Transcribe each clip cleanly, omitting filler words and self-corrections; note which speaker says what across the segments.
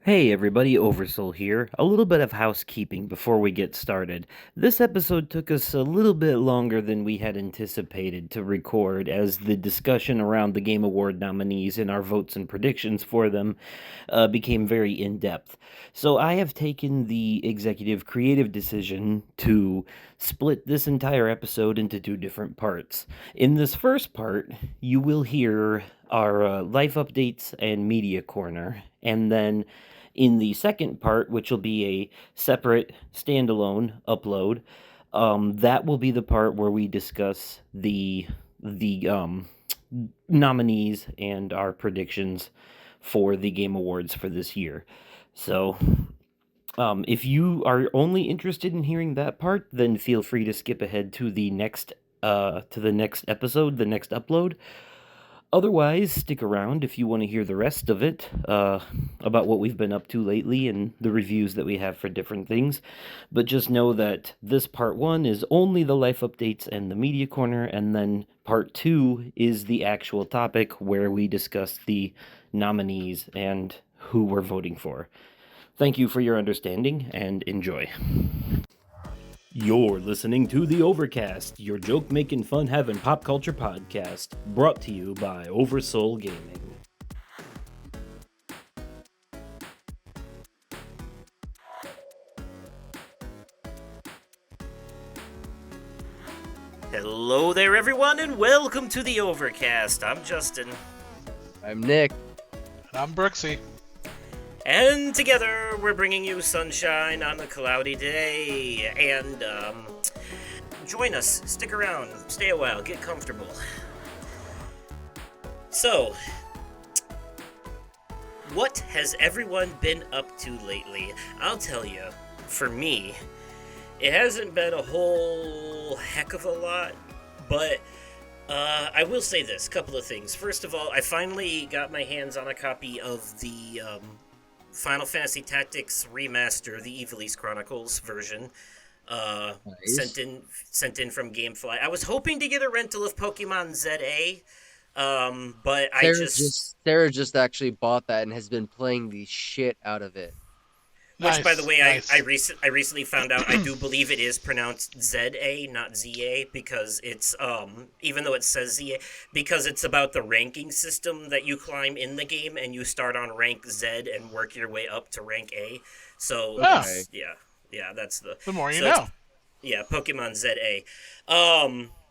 Speaker 1: Hey everybody, Oversoul here. A little bit of housekeeping before we get started. This episode took us a little bit longer than we had anticipated to record, as the discussion around the Game Award nominees and our votes and predictions for them became very in depth. So I have taken the executive creative decision to split this entire episode into two different parts. In this first part, you will hear our life updates and media corner, and then in the second part, which will be a separate standalone upload, that will be the part where we discuss the nominees and our predictions for the Game Awards for this year. So, if you are only interested in hearing that part, then feel free to skip ahead to the next episode, the next upload. Otherwise, stick around if you want to hear the rest of it, about what we've been up to lately and the reviews that we have for different things. But just know that this part one is only the life updates and the media corner, and then part two is the actual topic where we discuss the nominees and who we're voting for. Thank you for your understanding and enjoy. You're listening to the Overcast, your joke making, fun having pop culture podcast, brought to you by Oversoul Gaming.
Speaker 2: Hello there, everyone, and welcome to the Overcast. I'm Justin,
Speaker 3: I'm Nick.
Speaker 4: And I'm Brooksy.
Speaker 2: and together we're bringing you sunshine on a cloudy day. And join us, stick around, stay a while, get comfortable. So, what has everyone been up to lately? I'll tell you, for me, it hasn't been a whole heck of a lot, but I will say this, couple of things. First of all, I finally got my hands on a copy of the Final Fantasy Tactics Remaster, the Ivalice Chronicles version,
Speaker 3: Nice.
Speaker 2: sent in from GameFly. I was hoping to get a rental of Pokemon ZA, but I just
Speaker 3: Sarah just actually bought that and has been playing the shit out of it.
Speaker 2: which, by the
Speaker 4: Nice,
Speaker 2: way,
Speaker 4: nice.
Speaker 2: I recently found out I do believe it is pronounced ZA, not ZA, because it's even though it says ZA, because it's about the ranking system that you climb in the game, and you start on rank Z and work your way up to rank A. So
Speaker 4: Ah,
Speaker 3: Okay.
Speaker 2: it's yeah, that's the
Speaker 4: the more you
Speaker 2: so it's
Speaker 4: know.
Speaker 2: yeah, Pokemon ZA.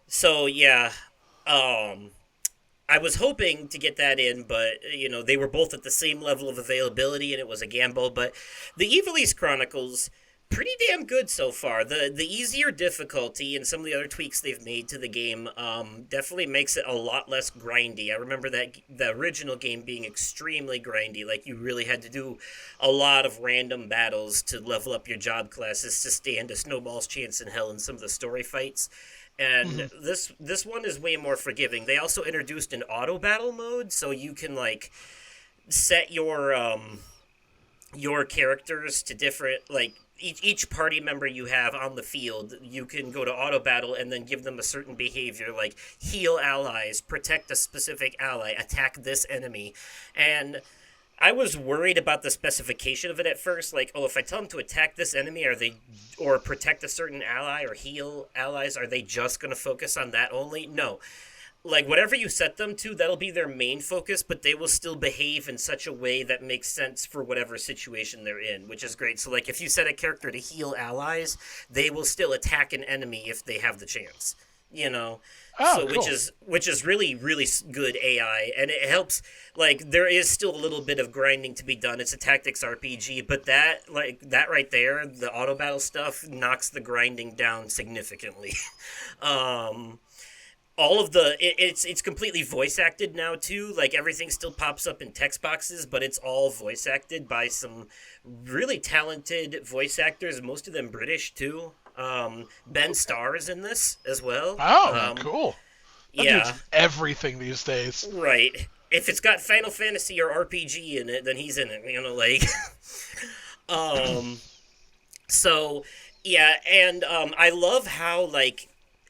Speaker 2: So yeah, um, I was hoping to get that in, but they were both at the same level of availability, and it was a gamble. But the Ivalice Chronicles, pretty damn good so far. The easier difficulty and some of the other tweaks they've made to the game definitely makes it a lot less grindy. I remember that the original game being extremely grindy, like you really had to do a lot of random battles to level up your job classes to stand a snowball's chance in hell in some of the story fights. And
Speaker 4: Hmm.
Speaker 2: this one is way more forgiving. They also introduced an auto battle mode, so you can like set your characters to different, like each party member you have on the field. You can go to auto battle and then give them a certain behavior, like heal allies, protect a specific ally, attack this enemy. And I was worried about the specification of it at first. Like, oh, if I tell them to attack this enemy, are they, or protect a certain ally or heal allies, are they just going to focus on that only? No. Like, whatever you set them to, that'll be their main focus, but they will still behave in such a way that makes sense for whatever situation they're in, which is great. So, like, if you set a character to heal allies, they will still attack an enemy if they have the chance. You know,
Speaker 4: Oh,
Speaker 2: so
Speaker 4: cool.
Speaker 2: which is really really good AI, and it helps. Like, there is still a little bit of grinding to be done. It's a tactics RPG, but that right there, the auto battle stuff knocks the grinding down significantly. um, all of it's completely voice acted now too. Like, everything still pops up in text boxes, but it's all voice acted by some really talented voice actors. Most of them British too. Ben
Speaker 3: Okay.
Speaker 2: Starr is in this as well.
Speaker 4: Oh, cool. That dude's
Speaker 2: Yeah,
Speaker 4: everything these days.
Speaker 2: right. If it's got Final Fantasy or RPG in it, then he's in it. Like, um, so yeah, and I love how, like,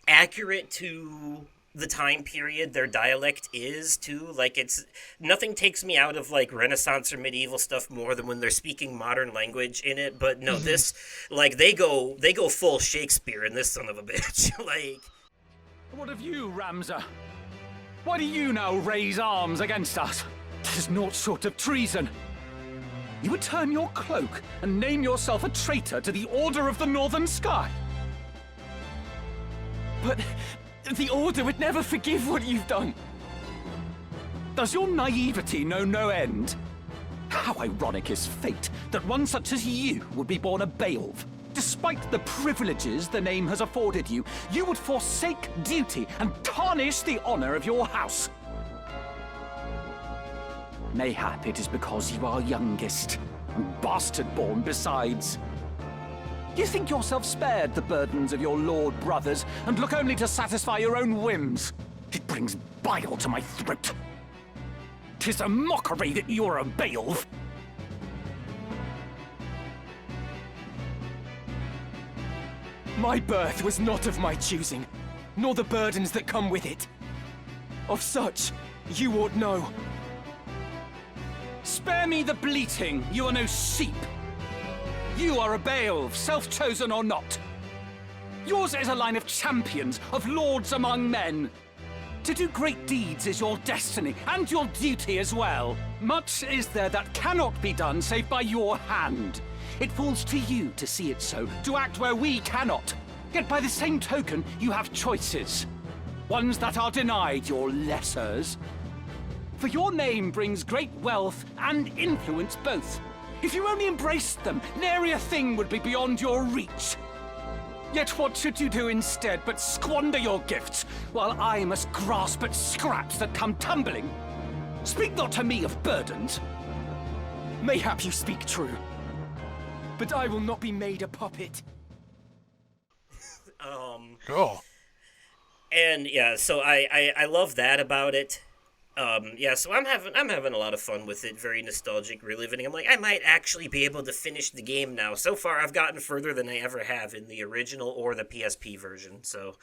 Speaker 2: accurate to the time period their dialect is too. Like, it's nothing takes me out of like Renaissance or medieval stuff more than when they're speaking modern language in it. But no, this, like, they go full Shakespeare in this son of a bitch. Like,
Speaker 5: What of you, Ramza? Why do you now raise arms against us? 'Tis naught short of treason. You would turn your cloak and name yourself a traitor to the Order of the Northern Sky. But the Order would never forgive what you've done. Does your naivety know no end? How ironic is fate that one such as you would be born a Beowulf. Despite the privileges the name has afforded you, you would forsake duty and tarnish the honor of your house. Mayhap it is because you are youngest, and bastard-born besides. You think yourself spared the burdens of your lord brothers, and look only to satisfy your own whims. It brings bile to my throat. 'Tis a mockery that you're a Beowulf. My birth was not of my choosing, nor the burdens that come with it. Of such, you ought know. Spare me the bleating, you are no sheep. You are a Beowulf, self-chosen or not. Yours is a line of champions, of lords among men. To do great deeds is your destiny, and your duty as well. Much is there that cannot be done save by your hand. It falls to you to see it so, to act where we cannot. Yet by the same token, you have choices. Ones that are denied your lessers. For your name brings great wealth and influence both. If you only embraced them, nary a thing would be beyond your reach. Yet what should you do instead but squander your gifts, while I must grasp at scraps that come tumbling? Speak not to me of burdens. Mayhap you speak true, but I will not be made a puppet.
Speaker 4: Cool.
Speaker 2: and yeah, so I love that about it. Yeah, so I'm having a lot of fun with it. Very nostalgic, reliving. I'm like, I might actually be able to finish the game now. So far, I've gotten further than I ever have in the original or the PSP version. So,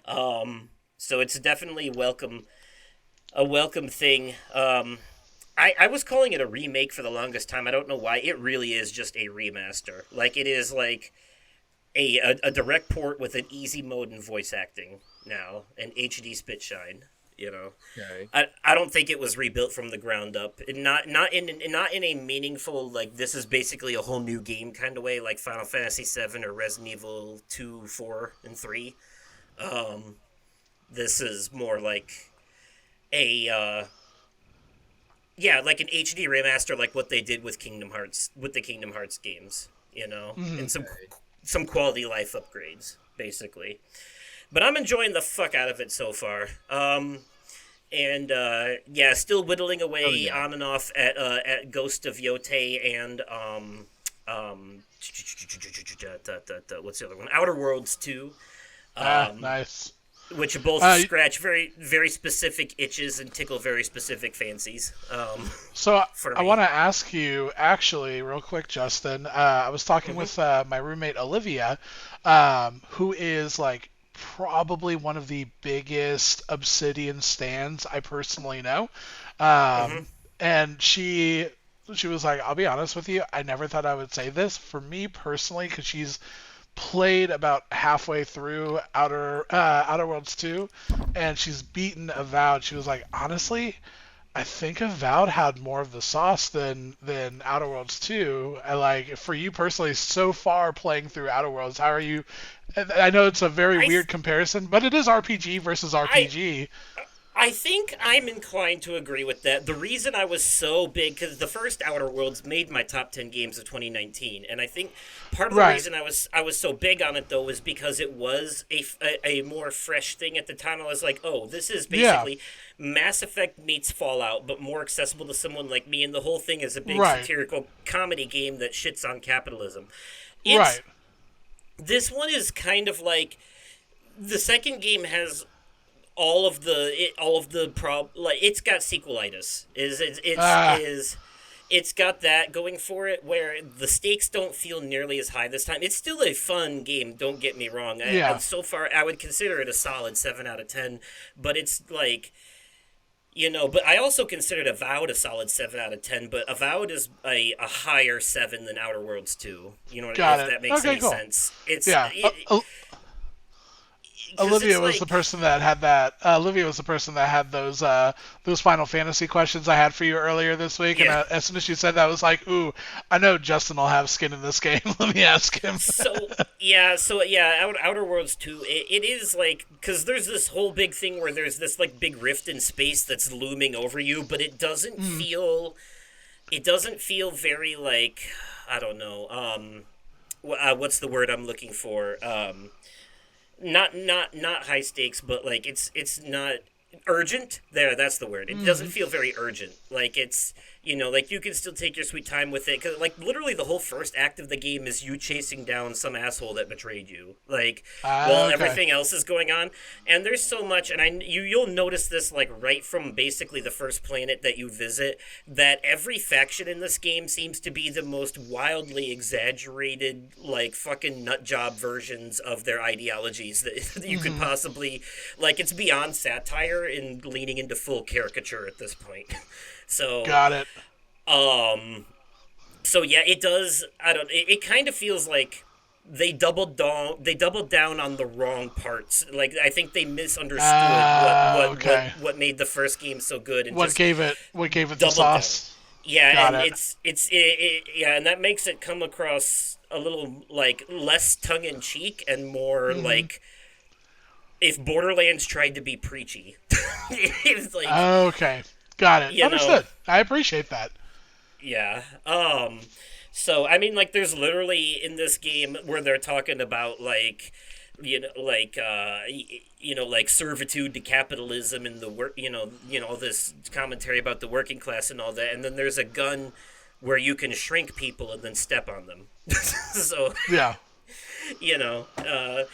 Speaker 2: so it's definitely a welcome thing. I was calling it a remake for the longest time. I don't know why. It really is just a remaster. Like, it is like a direct port with an easy mode and voice acting now, and HD spit shine. You know,
Speaker 3: Okay.
Speaker 2: I don't think it was rebuilt from the ground up. And not in a meaningful, like, this is basically a whole new game kind of way, like Final Fantasy VII or Resident Evil 2, 4, and 3. This is more like a like an HD remaster, like what they did with the Kingdom Hearts games, you know, and some quality life upgrades, basically. But I'm enjoying the fuck out of it so far. And yeah, still whittling away on and off at Ghost of Yotei and what's the other one? Outer Worlds 2.
Speaker 4: Nice.
Speaker 2: Which both scratch very, very specific itches and tickle very specific fancies.
Speaker 4: So
Speaker 2: for
Speaker 4: I
Speaker 2: me.
Speaker 4: want to ask you, actually, real quick, Justin. I was talking with my roommate Olivia, who is like probably one of the biggest Obsidian stans I personally know. And she was like, I'll be honest with you, I never thought I would say this. For me personally, because she's played about halfway through Outer Worlds 2, and she's beaten Avowed. She was like, honestly, I think Avowed had more of the sauce than Outer Worlds 2. I like, for you personally, so far playing through Outer Worlds, how are you? I know it's a very weird comparison, but it is RPG versus RPG.
Speaker 2: I think I'm inclined to agree with that. The reason I was so big, because the first Outer Worlds made my top 10 games of 2019, and I think part of the reason I was so big on it, though, was because it was a more fresh thing at the time. I was like, oh, this is basically Mass Effect meets Fallout, but more accessible to someone like me, and the whole thing is a big satirical comedy game that shits on capitalism. This one is kind of like, the second game has all of the like, it's got sequelitis. it's got that going for it where the stakes don't feel nearly as high this time. It's still a fun game, don't get me wrong.
Speaker 4: Yeah.
Speaker 2: So far, I would consider it a solid 7 out of 10, but it's like, but I also considered Avowed a solid 7 out of 10, but Avowed is a higher 7 than Outer Worlds 2.
Speaker 4: Got
Speaker 2: if
Speaker 4: it.
Speaker 2: that makes
Speaker 4: Okay,
Speaker 2: any
Speaker 4: cool.
Speaker 2: sense.
Speaker 4: Yeah.
Speaker 2: 'Cause
Speaker 4: Olivia
Speaker 2: it's
Speaker 4: was the
Speaker 2: like,
Speaker 4: person that had that. Olivia was the person that had those Final Fantasy questions I had for you earlier this week, and
Speaker 2: yeah.
Speaker 4: as soon as she said that, I was like, "Ooh, I know Justin will have skin in this game. Let me ask him."
Speaker 2: Outer Worlds 2, it is like, because there's this whole big thing where there's this like big rift in space that's looming over you, but it doesn't feel very like, I don't know, what's the word I'm looking for? Not high stakes, but like it's not urgent. That's the word. It doesn't feel very urgent. Like it's like you can still take your sweet time with it. Cause like literally the whole first act of the game is you chasing down some asshole that betrayed you. Like while
Speaker 4: Okay.
Speaker 2: everything else is going on, and there's so much. And you'll notice this like right from basically the first planet that you visit, that every faction in this game seems to be the most wildly exaggerated, like fucking nut job versions of their ideologies that you could possibly, like, it's beyond satire and leaning into full caricature at this point. So
Speaker 4: Got it.
Speaker 2: so yeah, it does. I don't. It kind of feels like they doubled down. They doubled down on the wrong parts. Like I think they misunderstood
Speaker 4: Okay.
Speaker 2: what made the first game so good, and
Speaker 4: What
Speaker 2: just
Speaker 4: gave it? What gave it the
Speaker 2: doubled down.
Speaker 4: sauce?
Speaker 2: Yeah,
Speaker 4: Got
Speaker 2: and
Speaker 4: it.
Speaker 2: yeah, and that makes it come across a little like less tongue in cheek and more like if Borderlands tried to be preachy. It's like
Speaker 4: Okay. Got it.
Speaker 2: you know.
Speaker 4: Understood. I appreciate that.
Speaker 2: Yeah. So I mean, like, there's literally in this game where they're talking about like, like servitude to capitalism and the work, all this commentary about the working class and all that, and then there's a gun where you can shrink people and then step on them. So
Speaker 4: Yeah.
Speaker 2: you know, uh,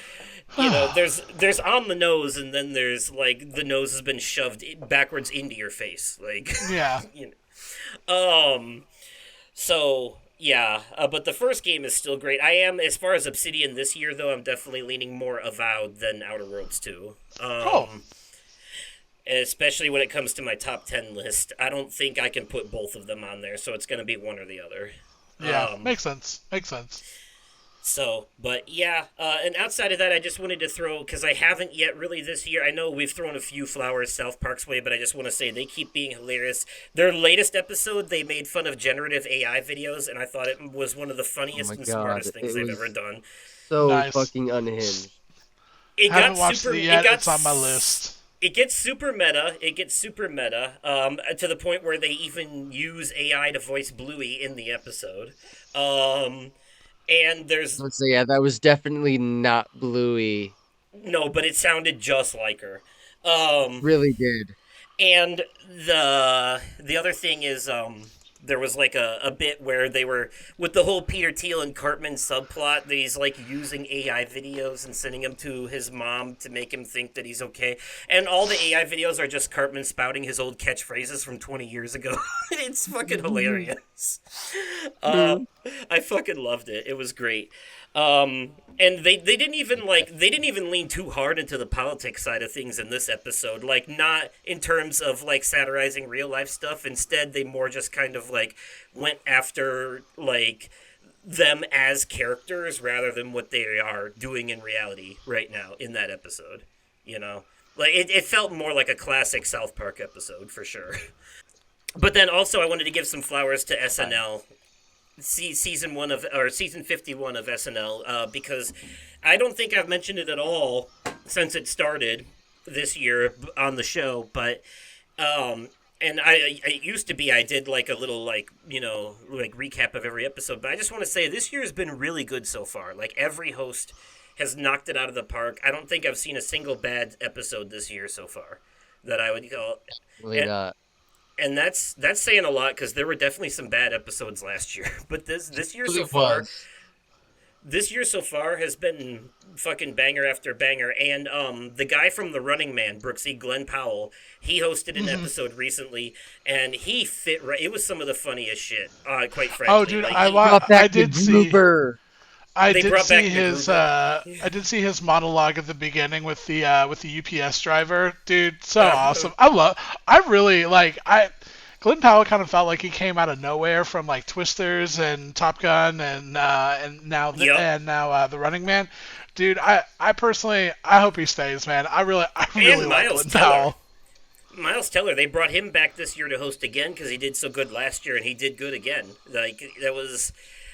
Speaker 2: there's on the nose, and then there's like the nose has been shoved backwards into your face, like.
Speaker 4: Yeah.
Speaker 2: you know. So yeah, but the first game is still great. I am, as far as Obsidian this year though, I'm definitely leaning more Avowed than Outer Worlds 2.
Speaker 4: Cool.
Speaker 2: Especially when it comes to my top 10 list. I don't think I can put both of them on there, so it's going to be one or the other.
Speaker 4: Yeah. Makes sense. Makes sense.
Speaker 2: So, but yeah, and outside of that, I just wanted to throw, because I haven't yet really this year. I know we've thrown a few flowers South Park's way, but I just want to say they keep being hilarious. Their latest episode, they made fun of generative AI videos, and I thought it was one of the funniest
Speaker 3: my
Speaker 2: and
Speaker 3: God,
Speaker 2: smartest things
Speaker 3: it
Speaker 2: they've
Speaker 3: was
Speaker 2: ever done.
Speaker 3: So
Speaker 4: Nice.
Speaker 3: fucking unhinged.
Speaker 2: It
Speaker 4: Haven't
Speaker 2: got
Speaker 4: watched
Speaker 2: super.
Speaker 4: it yet.
Speaker 2: It got
Speaker 4: It's on my list.
Speaker 2: It gets super meta. To the point where they even use AI to voice Bluey in the episode. And there's
Speaker 3: Let's say, yeah, that was definitely not Bluey.
Speaker 2: no, but it sounded just like her.
Speaker 3: Really did.
Speaker 2: And the other thing is, there was like a bit where they were with the whole Peter Thiel and Cartman subplot. That he's like using AI videos and sending them to his mom to make him think that he's okay. And all the AI videos are just Cartman spouting his old catchphrases from 20 years ago. It's fucking hilarious. I fucking loved it. It was great. And they didn't even lean too hard into the politics side of things in this episode, like not in terms of like satirizing real life stuff. Instead, they more just kind of like went after like them as characters rather than what they are doing in reality right now in that episode. Like it felt more like a classic South Park episode for sure. But then also I wanted to give some flowers to SNL. Season 51 of SNL, because I don't think I've mentioned it at all since it started this year on the show, but and it used to be I did like a little like recap of every episode, but I just want to say this year has been really good so far. Like every host has knocked it out of the park. I don't think I've seen a single bad episode this year so far that I would go.
Speaker 3: Really not.
Speaker 2: And that's saying a lot because there were definitely some bad episodes last year. But this year so
Speaker 3: It
Speaker 2: far,
Speaker 3: was.
Speaker 2: This year so far has been fucking banger after banger, and the guy from The Running Man, Brooksy Glenn Powell, he hosted an
Speaker 4: Mhm.
Speaker 2: episode recently, and he fit right. It was some of the funniest shit, quite
Speaker 4: Oh,
Speaker 2: frankly.
Speaker 4: dude,
Speaker 2: Like he,
Speaker 3: Brought back
Speaker 4: I
Speaker 3: the
Speaker 4: did see.
Speaker 3: Gruber.
Speaker 4: I
Speaker 2: they
Speaker 4: did
Speaker 2: brought
Speaker 4: see
Speaker 2: back
Speaker 4: his
Speaker 2: MacGruber.
Speaker 4: I did see his monologue at the beginning with the UPS driver. Dude, so awesome. I really like I Glenn Powell kind of felt like he came out of nowhere from like Twisters and Top Gun
Speaker 2: Yep,
Speaker 4: and now The Running Man. Dude, I personally I hope he stays, man. I really
Speaker 2: and
Speaker 4: like
Speaker 2: Miles
Speaker 4: Glenn
Speaker 2: Teller.
Speaker 4: Powell.
Speaker 2: Miles Teller, they brought him back this year to host again because he did so good last year, and he did good again. Like that was,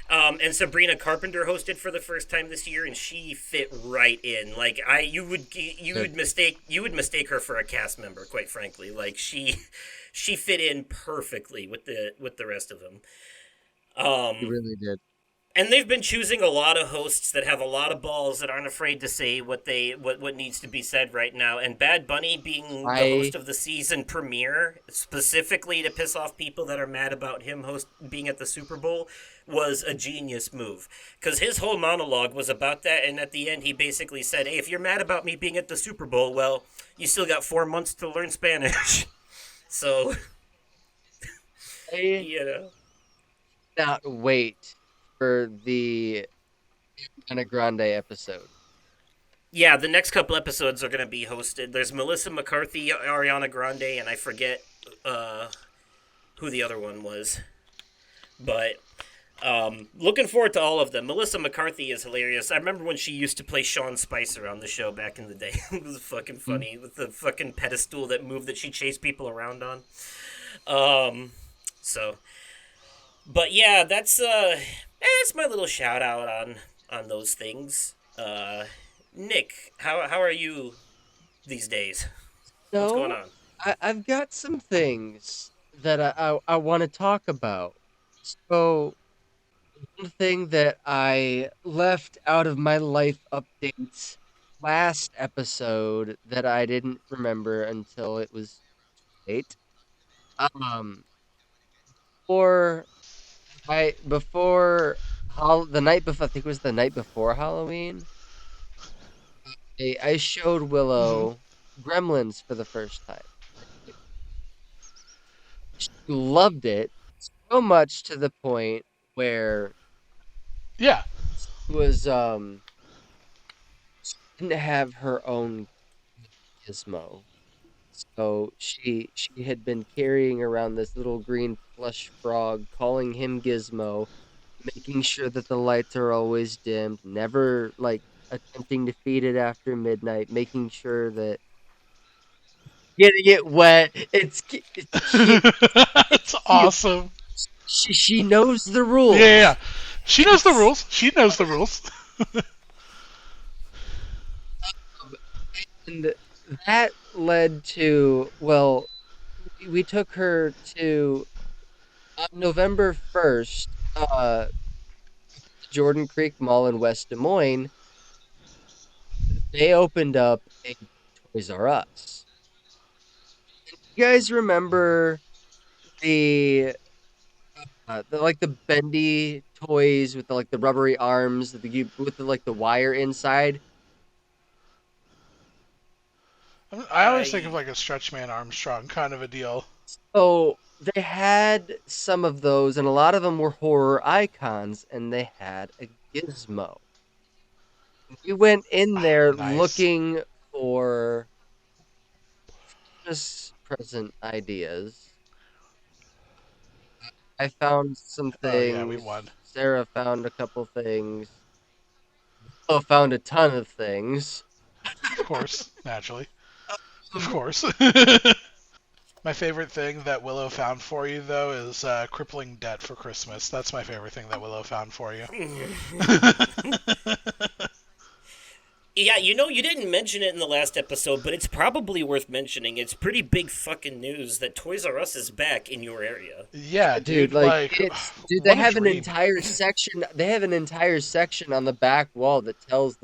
Speaker 2: and Sabrina Carpenter hosted for the first time this year, and she fit right in. Like
Speaker 3: Good.
Speaker 2: you would mistake her for a cast member, quite frankly. Like she fit in perfectly with the rest of them.
Speaker 3: He
Speaker 2: Um,
Speaker 3: really did.
Speaker 2: and they've been choosing a lot of hosts that have a lot of balls that aren't afraid to say what needs to be said right now. And Bad Bunny being the
Speaker 3: I
Speaker 2: host of the season premiere, specifically to piss off people that are mad about him host being at the Super Bowl, was a genius move. Because his whole monologue was about that, and at the end he basically said, "Hey, if you're mad about me being at the Super Bowl, well, you still got 4 months to learn Spanish." So
Speaker 3: I
Speaker 2: you know.
Speaker 3: cannot wait for the Ana Grande episode.
Speaker 2: Yeah, the next couple episodes are going to be hosted. There's Melissa McCarthy, Ariana Grande, and I forget uh, who the other one was. But looking forward to all of them. Melissa McCarthy is hilarious. I remember when she used to play Sean Spicer on the show back in the day. It was fucking
Speaker 3: Mm.
Speaker 2: funny with the fucking pedestal that moved that she chased people around on. Um, so, but yeah, that's my little shout out on those things. Nick, how are you these days? What's going
Speaker 3: So
Speaker 2: on?
Speaker 3: I've got some things that I want to talk about. So one thing that I left out of my life updates last episode that I didn't remember until it was late. Um, or before the night before, I think it was the night before Halloween. I showed
Speaker 4: Hmm.
Speaker 3: Willow Gremlins for the first time. She loved it so much to the point where
Speaker 4: Yeah.
Speaker 3: she was she didn't have her own gizmo. So she had been carrying around this little green plush frog, calling him Gizmo, making sure that the lights are always dimmed, never like attempting to feed it after midnight, making sure that getting it wet. It's
Speaker 4: That's
Speaker 3: cute.
Speaker 4: awesome.
Speaker 3: She knows the
Speaker 4: Yeah, yeah, yeah.
Speaker 3: rules.
Speaker 4: She knows the
Speaker 3: It's
Speaker 4: rules. She knows the rules.
Speaker 3: and that led to, well, we took her to on November 1st, Jordan Creek Mall in West Des Moines. They opened up a Toys R Us. You guys remember the like the bendy toys with the like the rubbery arms with the like the wire inside?
Speaker 4: I always think of
Speaker 2: I
Speaker 4: like a Stretch Man Armstrong kind of a deal.
Speaker 3: So they had some of those, and a lot of them were horror icons, and they had a gizmo. We went in
Speaker 4: Oh,
Speaker 3: there
Speaker 4: nice.
Speaker 3: looking for Christmas present ideas. I found some
Speaker 4: Oh yeah, we
Speaker 3: things.
Speaker 4: won.
Speaker 3: Sarah found a couple things. Oh, found a ton of things.
Speaker 4: Of course, naturally. Of
Speaker 3: Um,
Speaker 4: course. My favorite thing that Willow found for you, though, is crippling debt for Christmas. That's my favorite thing that Willow found for you.
Speaker 2: Yeah, you didn't mention it in the last episode, but it's probably worth mentioning. It's pretty big fucking news that Toys R Us is back in your area.
Speaker 4: Yeah,
Speaker 3: dude,
Speaker 4: dude,
Speaker 3: like
Speaker 4: like,
Speaker 3: dude, they
Speaker 4: what a
Speaker 3: have an
Speaker 4: dream.
Speaker 3: entire section. They have an entire section on the back wall that tells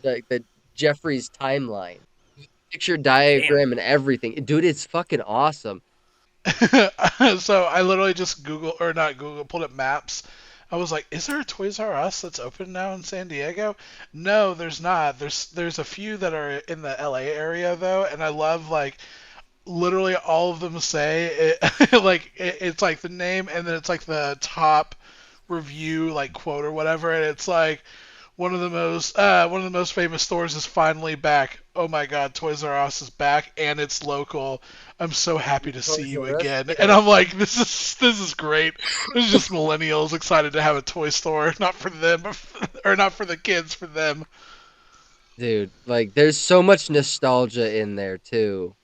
Speaker 3: like the Jeffrey's timeline, picture
Speaker 2: Damn.
Speaker 3: diagram, and everything. Dude, it's fucking awesome.
Speaker 4: So I literally just Google, or not Google, pulled up maps, I was like, is there a Toys R Us that's open now in San Diego? No, there's not. There's a few that are in the LA area though, and I love like literally all of them say it, it's like the name and then it's like the top review like quote or whatever, and it's like one of the most famous stores is finally back. Oh my God, Toys R Us is back and it's local. I'm so happy to see
Speaker 3: Toys
Speaker 4: you
Speaker 3: R Us?
Speaker 4: again. And
Speaker 3: Yeah.
Speaker 4: I'm like, this is great. This is just millennials excited to have a toy store, not for them, or not for the kids, for them.
Speaker 3: Dude, like there's so much nostalgia in there too.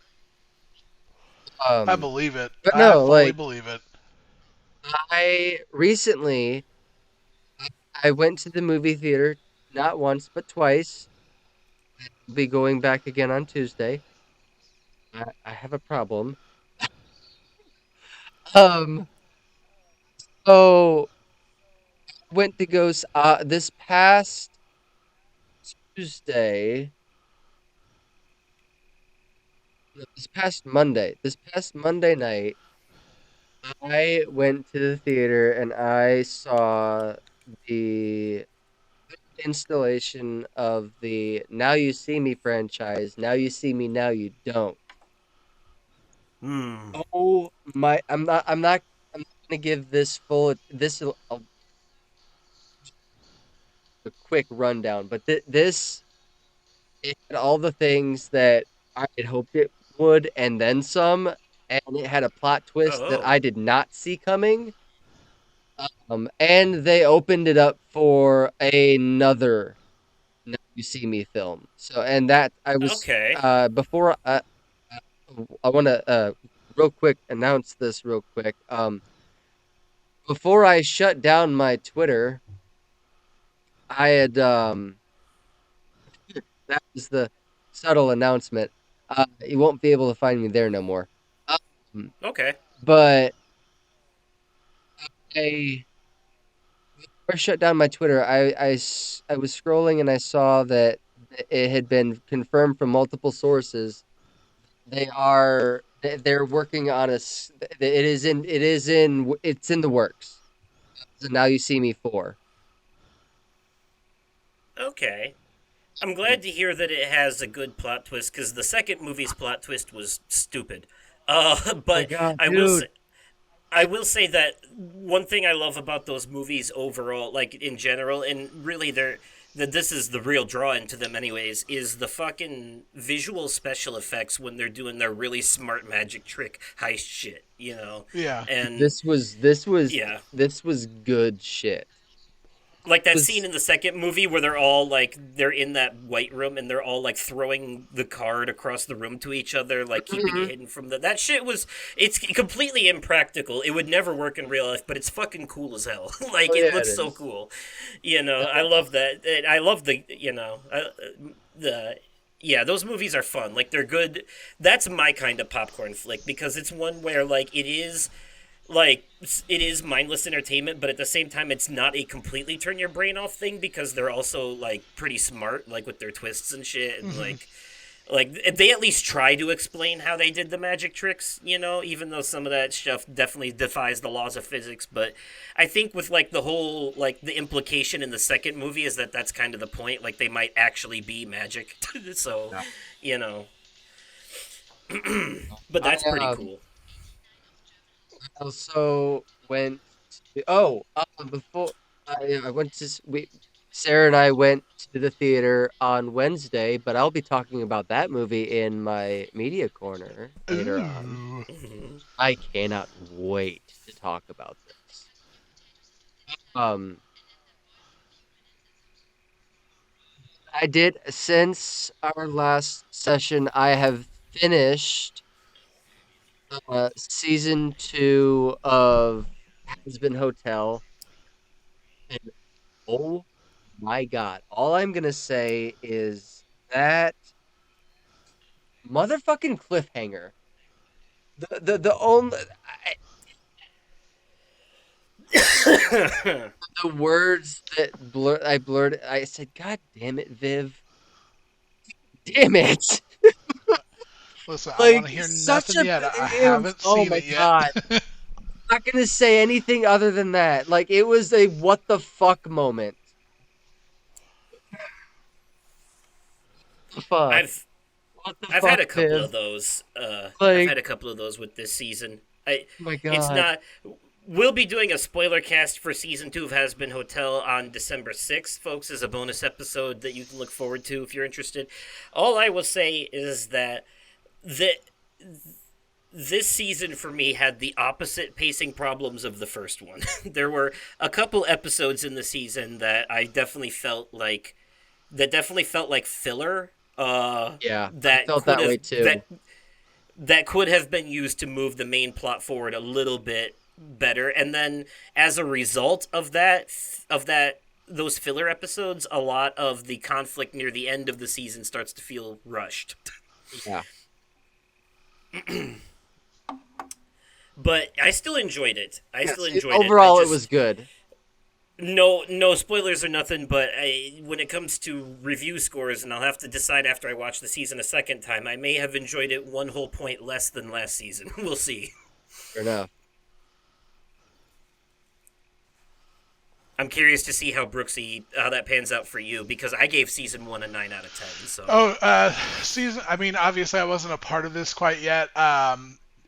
Speaker 4: I
Speaker 3: Um,
Speaker 4: believe it.
Speaker 3: but
Speaker 4: I
Speaker 3: no,
Speaker 4: fully
Speaker 3: like
Speaker 4: believe it.
Speaker 3: I recently I went to the movie theater not once but twice. I'll be going back again on Tuesday. I have a problem. Um, so went to go this past Tuesday, no, this past Monday night, I went to the theater and I saw the installation of the Now You See Me franchise. Now You See Me, Now You Don't.
Speaker 2: Hmm.
Speaker 3: Oh my! I'm not gonna give this full a quick rundown, but this it had all the things that I had hoped it would, and then some, and it had a plot twist that
Speaker 2: Oh.
Speaker 3: I did not see coming. And they opened it up for another Now You See Me film. So, and that I was
Speaker 2: Okay.
Speaker 3: before I want to real quick announce this real quick. Before I shut down my Twitter, I had that was the subtle announcement. You won't be able to find me there no more. Um,
Speaker 2: Okay.
Speaker 3: but I before I shut down my Twitter. I was scrolling and I saw that it had been confirmed from multiple sources. They're working on it's in the works. So Now You See Me 4.
Speaker 2: Okay. I'm glad to hear that it has a good plot twist because the second movie's plot twist was stupid.
Speaker 3: My
Speaker 2: But
Speaker 3: God,
Speaker 2: I will
Speaker 3: dude.
Speaker 2: say, I will say that one thing I love about those movies overall, like in general, and really that this is the real draw into them anyways, is the fucking visual special effects when they're doing their really smart magic trick heist shit, you know?
Speaker 4: Yeah.
Speaker 2: And
Speaker 3: This was
Speaker 2: yeah,
Speaker 3: this was good shit.
Speaker 2: like that scene
Speaker 3: Was
Speaker 2: in the second movie where they're all like they're in that white room and they're all like throwing the card across the room to each other, like keeping it
Speaker 3: Mhm.
Speaker 2: hidden from the that shit was it's completely impractical. It would never work in real life, but it's fucking cool as hell.
Speaker 3: Oh
Speaker 2: Like it
Speaker 3: yeah, it
Speaker 2: looks so
Speaker 3: is.
Speaker 2: cool. You know, I
Speaker 3: Uh,
Speaker 2: love that. I love the the yeah, those movies are fun. Like they're good. That's my kind of popcorn flick because it's one where like like it is mindless entertainment, but at the same time it's not a completely turn your brain off thing because they're also like pretty smart like with their twists and shit and
Speaker 4: Hmm.
Speaker 2: like they at least try to explain how they did the magic tricks, you know, even though some of that stuff definitely defies the laws of physics. But I think with like the whole like the implication in the second movie is that that's kind of the point, like they might actually be magic. So
Speaker 3: Yeah.
Speaker 2: you know, but
Speaker 3: I
Speaker 2: that's pretty cool.
Speaker 3: also went before I went to we Sarah and I went to the theater on Wednesday, but I'll be talking about that movie in my media corner later on.
Speaker 4: Ooh.
Speaker 3: I cannot wait to talk about this. Um, I did since our last session. I have finished season 2 of Husband Hotel, and oh my God, all I'm gonna say is that motherfucking cliffhanger. The only the words that I blurred. I said, "God damn it, Viv! Damn it!"
Speaker 4: Listen, I want
Speaker 3: Like
Speaker 4: to hear
Speaker 3: such
Speaker 4: nothing
Speaker 3: a
Speaker 4: yet. I
Speaker 3: it was.
Speaker 4: haven't
Speaker 3: Oh
Speaker 4: seen
Speaker 3: my
Speaker 4: it yet.
Speaker 3: God! not gonna say anything other than that. Like, it was a what the fuck moment. Fuck.
Speaker 2: I've
Speaker 3: What the
Speaker 2: I've had
Speaker 3: fuck,
Speaker 2: a couple of
Speaker 3: Viv?
Speaker 2: those. I've
Speaker 3: Like,
Speaker 2: had a couple of those with this season. I
Speaker 3: my
Speaker 2: it's
Speaker 3: god.
Speaker 2: not. We'll be doing a spoiler cast for season 2 of Has Been Hotel on December 6th, folks, as a bonus episode that you can look forward to if you're interested. All I will say is that the this season for me had the opposite pacing problems of the first one. There were a couple episodes in the season that I definitely felt like filler.
Speaker 3: Yeah, I
Speaker 2: That
Speaker 3: felt
Speaker 2: could
Speaker 3: that way
Speaker 2: have
Speaker 3: too.
Speaker 2: that could have been used to move the main plot forward a little bit better. And then as a result of that those filler episodes, a lot of the conflict near the end of the season starts to feel rushed.
Speaker 3: Yeah.
Speaker 2: But I still enjoyed it. I
Speaker 3: Yes,
Speaker 2: still enjoyed it. I
Speaker 3: overall, it was
Speaker 2: just
Speaker 3: good.
Speaker 2: no spoilers or nothing. But when it comes to review scores, and I'll have to decide after I watch the season a second time, I may have enjoyed it one whole point less than last season. We'll see.
Speaker 3: Fair enough.
Speaker 2: I'm curious to see how how that pans out for you, because I gave season 1 a 9 out of 10. So
Speaker 4: Oh, season. I mean, obviously, I wasn't a part of this quite yet.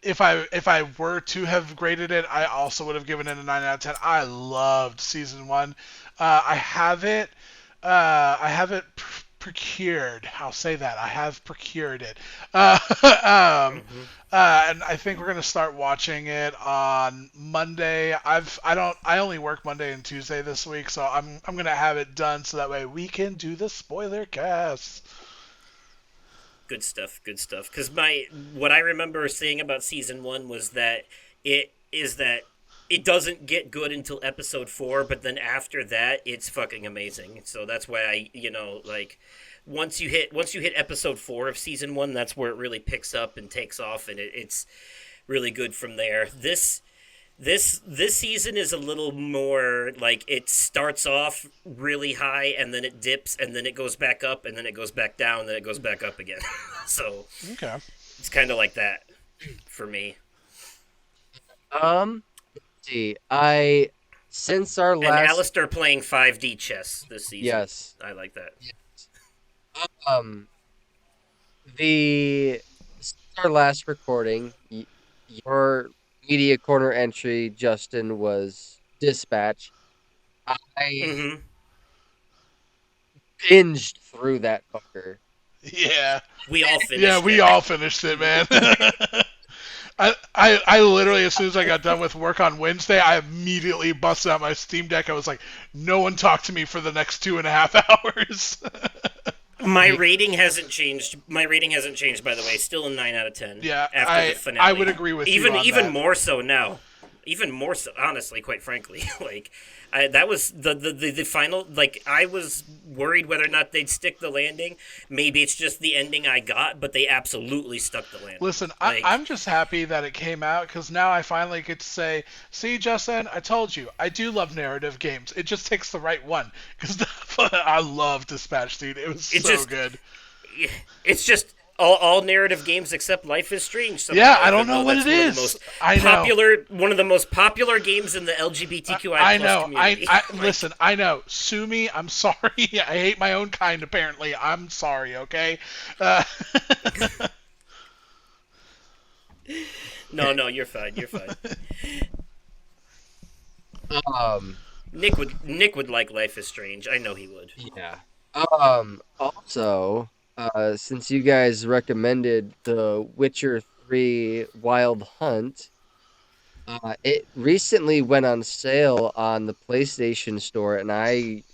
Speaker 4: If I were to have graded it, I also would have given it a 9 out of 10. I loved season one. I have it. I have it procured. I'll say that I have procured it.
Speaker 2: hmm
Speaker 4: And I think we're gonna start watching it on Monday. I only work Monday and Tuesday this week, so I'm gonna have it done so that way we can do the spoiler cast.
Speaker 2: good stuff, good stuff. Because my what I remember seeing about season 1 was that it doesn't get good until episode 4, but then after that, it's fucking amazing. So that's why like once you hit episode 4 of season 1, that's where it really picks up and takes off, and it's really good from there. This season is a little more like it starts off really high and then it dips and then it goes back up and then it goes back down and then it goes back up again. So
Speaker 4: Okay.
Speaker 2: it's kind of like that for me.
Speaker 3: Let's see. I since our
Speaker 2: And
Speaker 3: last
Speaker 2: Alistair playing 5D chess this season.
Speaker 3: yes.
Speaker 2: I like that.
Speaker 3: Um the since our last recording, your media corner entry, Justin, was Dispatch. I
Speaker 2: hmm
Speaker 3: binged through that fucker.
Speaker 4: Yeah.
Speaker 2: We all
Speaker 4: Yeah,
Speaker 2: finished
Speaker 4: we
Speaker 2: it.
Speaker 4: all finished it, man. I literally, as soon as I got done with work on Wednesday, I immediately busted out my Steam Deck. I was like, no one talk to me for the next 2.5 hours.
Speaker 2: My rating hasn't changed. My rating hasn't changed, by the way. Still a 9 out of 10
Speaker 4: Yeah,
Speaker 2: after the
Speaker 4: I
Speaker 2: finale.
Speaker 4: would agree with you
Speaker 2: even
Speaker 4: on
Speaker 2: even
Speaker 4: that.
Speaker 2: more so now. Even more so, honestly, quite frankly. That was the final. Like, I was worried whether or not they'd stick the landing. Maybe it's just the ending I got, but they absolutely stuck the landing.
Speaker 4: Listen,
Speaker 2: Like,
Speaker 4: I'm just happy that it came out because now I finally get to say, see, Justin, I told you, I do love narrative games. It just takes the right one because I love Dispatch, dude. It was
Speaker 2: it
Speaker 4: so
Speaker 2: just
Speaker 4: good.
Speaker 2: it's just all narrative games except Life is Strange. Somehow,
Speaker 4: Yeah, I don't
Speaker 2: even
Speaker 4: know
Speaker 2: though
Speaker 4: what
Speaker 2: that's
Speaker 4: it
Speaker 2: one of
Speaker 4: is.
Speaker 2: the most
Speaker 4: I know.
Speaker 2: one of the most popular games in the LGBTQI
Speaker 4: I
Speaker 2: plus
Speaker 4: know.
Speaker 2: community.
Speaker 4: I
Speaker 2: Like,
Speaker 4: listen. I know. Sue me. I'm sorry. I hate my own kind. Apparently, I'm sorry. Okay. Uh,
Speaker 2: no, you're fine. You're fine.
Speaker 3: Um
Speaker 2: Nick would like Life is Strange. I know he would.
Speaker 3: yeah. Also, since you guys recommended The Witcher 3 Wild Hunt, it recently went on sale on the PlayStation Store, and I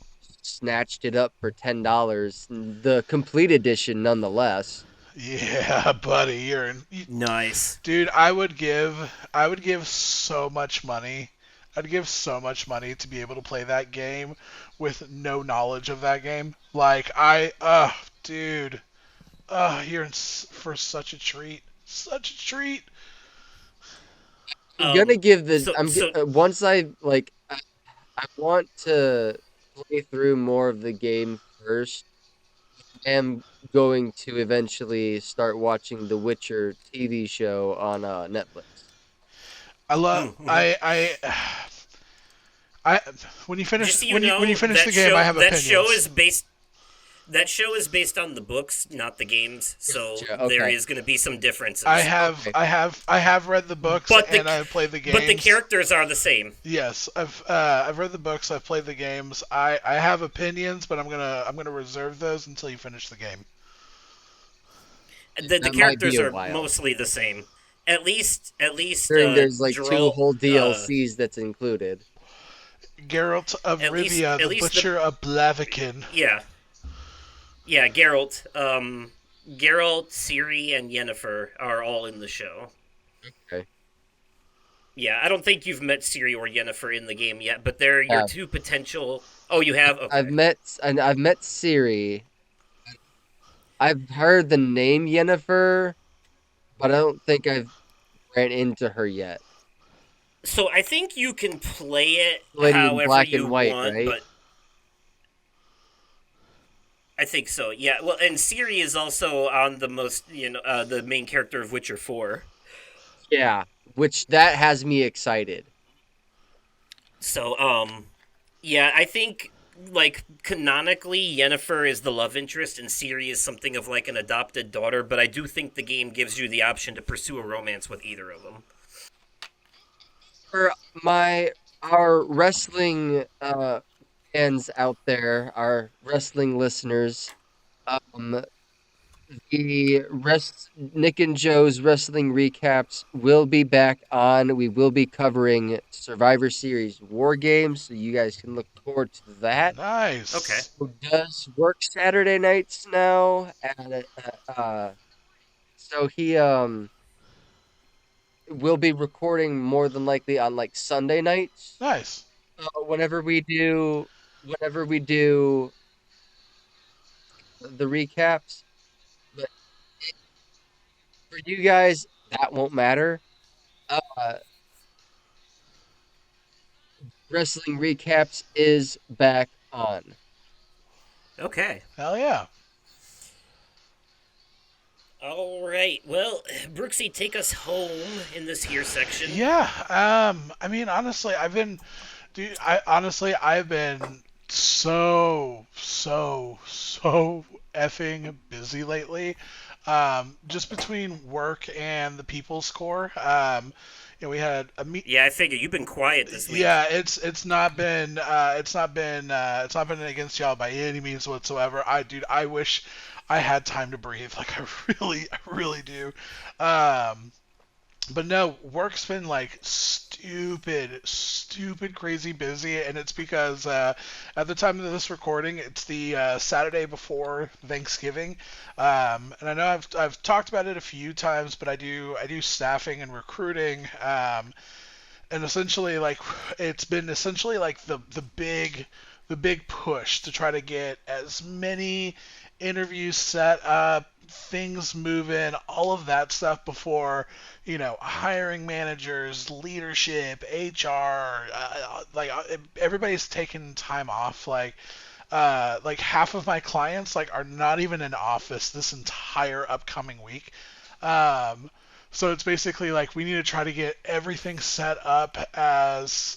Speaker 3: snatched it up for $10, the complete edition nonetheless.
Speaker 4: yeah, buddy.
Speaker 2: Nice.
Speaker 4: Dude. I would give so much money. I'd give so much money to be able to play that game with no knowledge of that game. Like dude, you're for such a treat. Such a treat.
Speaker 3: I'm gonna give the
Speaker 2: So so
Speaker 3: once I want to play through more of the game first. I am going to eventually start watching the Witcher TV show on Netflix.
Speaker 4: I love
Speaker 2: Mm-hmm.
Speaker 4: I when you finish
Speaker 2: Just so you
Speaker 4: when you
Speaker 2: know,
Speaker 4: finish the game, I have
Speaker 2: that show
Speaker 4: opinions.
Speaker 2: is based that show is based on the books, not the games. So
Speaker 3: Gotcha.
Speaker 2: there
Speaker 3: Okay.
Speaker 2: is going to be some
Speaker 4: I
Speaker 2: differences.
Speaker 4: have
Speaker 3: Okay.
Speaker 4: I have I have read the books
Speaker 2: But
Speaker 4: and I've played the
Speaker 2: the
Speaker 4: games.
Speaker 2: characters are the same.
Speaker 4: Yes, I've read the books. I've played the games. I have opinions, but I'm gonna reserve those until you finish the game.
Speaker 2: The
Speaker 3: That might be
Speaker 2: characters
Speaker 3: a
Speaker 2: are
Speaker 3: while.
Speaker 2: mostly the same. At least
Speaker 3: Considering there's like two
Speaker 2: Geralt.
Speaker 3: whole DLCs that's included.
Speaker 4: Geralt of Rivia,
Speaker 2: At
Speaker 4: the
Speaker 2: least the
Speaker 4: Butcher of Blaviken.
Speaker 2: yeah yeah Geralt. Geralt, Ciri, and Yennefer are all in the show.
Speaker 3: Okay.
Speaker 2: Yeah, I don't think you've met Ciri or Yennefer in the game yet, but they're your
Speaker 3: Yeah.
Speaker 2: two potential. Oh, you have.
Speaker 3: I've
Speaker 2: Okay.
Speaker 3: met and I've met Siri. I've heard the name Yennefer, but I don't think I've ran into her yet.
Speaker 2: So I think you can play it
Speaker 3: Lady in
Speaker 2: however
Speaker 3: black
Speaker 2: you
Speaker 3: and white,
Speaker 2: want,
Speaker 3: right?
Speaker 2: but I think so. Yeah. Well, and Ciri is also on the most, the main character of Witcher 4.
Speaker 3: Yeah, which that has me excited.
Speaker 2: So, yeah, I think like canonically, Yennefer is the love interest, and Ciri is something of like an adopted daughter. But I do think the game gives you the option to pursue a romance with either of them.
Speaker 3: For my our wrestling fans out there, our wrestling listeners, um the rest Nick and Joe's wrestling recaps will be back on. We will be covering Survivor Series War Games, so you guys can look forward to that.
Speaker 2: Okay.
Speaker 4: Nice.
Speaker 3: Who does work Saturday nights now? So he will be recording more than likely on like Sunday nights.
Speaker 4: Nice.
Speaker 3: Whenever we do the recaps, but for you guys that won't matter. Uh, Wrestling recaps is back on.
Speaker 2: Okay.
Speaker 4: Hell yeah.
Speaker 2: All right. Well, Brooksy, take us home in this here section.
Speaker 4: Yeah. I mean, honestly, dude. I've been so effing busy lately. Just between work and the People's Core. We had a meet.
Speaker 2: Yeah, I figure you've been quiet this week.
Speaker 4: Yeah, it's not been against y'all by any means whatsoever. Dude, I wish I had time to breathe. Like I really do. Um, but no, work's been like stupid, crazy busy, and it's because at the time of this recording, it's the Saturday before Thanksgiving, and I know I've talked about it a few times, but I do staffing and recruiting, and essentially like it's been essentially like the big push to try to get as many interviews set up, things moving, all of that stuff before hiring managers, leadership, HR, everybody's taking time off. Like half of my clients like are not even in office this entire upcoming week. Um, so it's basically like we need to try to get everything set up as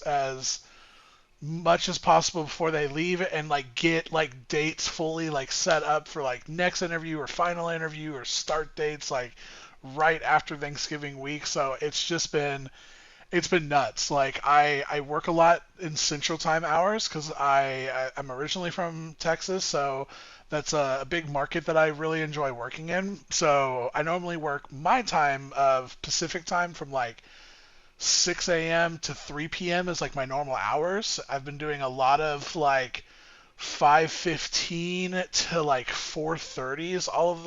Speaker 4: much as possible before they leave and like get like dates fully like set up for like next interview or final interview or start dates like right after Thanksgiving week. So it's been nuts. Like I work a lot in Central Time hours because I'm originally from Texas, so that's a big market that I really enjoy working in. So I normally work my time of Pacific time from like 6 a.m. to 3 p.m. is like my normal hours. I've been doing a lot of like 5:15 to like 4:30s all of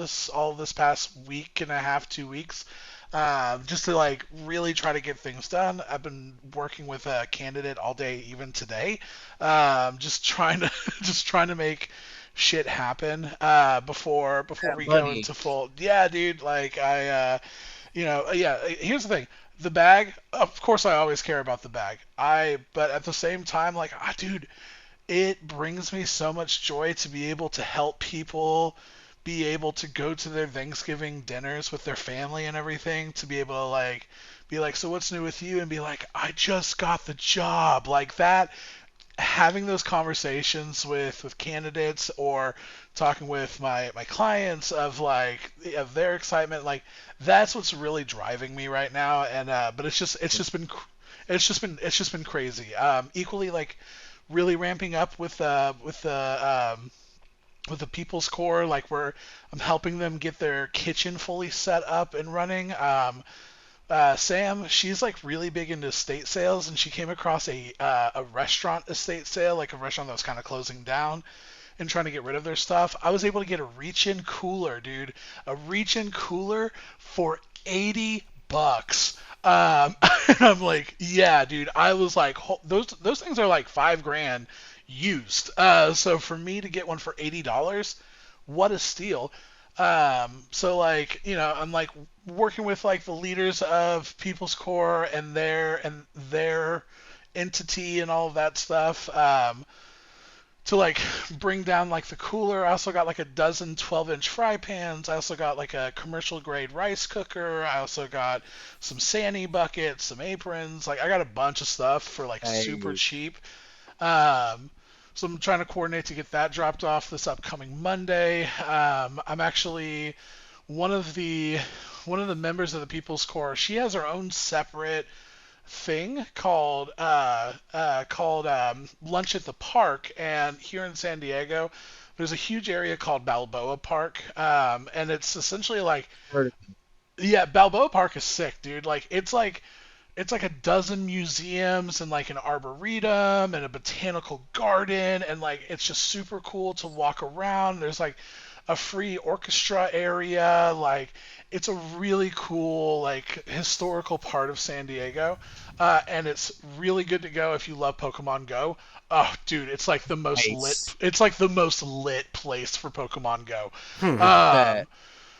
Speaker 4: this past week and a half, 2 weeks, just to like really try to get things done. I've been working with a candidate all day, even today, just trying to just trying to make shit happen before
Speaker 3: Yeah,
Speaker 4: we go
Speaker 3: buddy.
Speaker 4: into full. Yeah, dude. Like yeah. Here's the thing. The bag, of course, I always care about the bag. But at the same time, like, dude, it brings me so much joy to be able to help people be able to go to their Thanksgiving dinners with their family and everything, to be able to like be like, so what's new with you, and be like, I just got the job, like that. Having those conversations with candidates, or talking with my clients of like of their excitement, like that's what's really driving me right now. And but it's just been crazy. Equally, like really ramping up with the People's Core, like where I'm helping them get their kitchen fully set up and running. Sam, she's like really big into estate sales, and she came across a restaurant estate sale, like a restaurant that was kind of closing down and trying to get rid of their stuff. I was able to get a reach-in cooler, dude, a reach-in cooler for $80. And I'm like, yeah, dude. I was like, those things are like 5 grand used. So for me to get one for $80, what a steal. So like, I'm like working with like the leaders of People's Core and their entity and all of that stuff. To like bring down like the cooler. I also got like a dozen 12-inch fry pans. I also got like a commercial grade rice cooker. I also got some Sani buckets, some aprons. Like I got a bunch of stuff for like super
Speaker 3: Hey,
Speaker 4: cheap. Um, so I'm trying to coordinate to get that dropped off this upcoming Monday. I'm actually one of the one of the members of the People's Core. She has her own separate thing called Lunch at the Park, and here in San Diego, there's a huge area called Balboa Park, and it's essentially like,
Speaker 3: heard
Speaker 4: yeah, Balboa Park is sick, dude. It's like a dozen museums and like an arboretum and a botanical garden, and like it's just super cool to walk around. There's like a free orchestra area. Like it's a really cool like historical part of San Diego, and it's really good to go if you love Pokemon Go. Oh, dude, it's like the most lit.
Speaker 3: nice.
Speaker 4: It's like the most lit place for Pokemon Go.
Speaker 1: Hmm.
Speaker 3: That
Speaker 4: Um,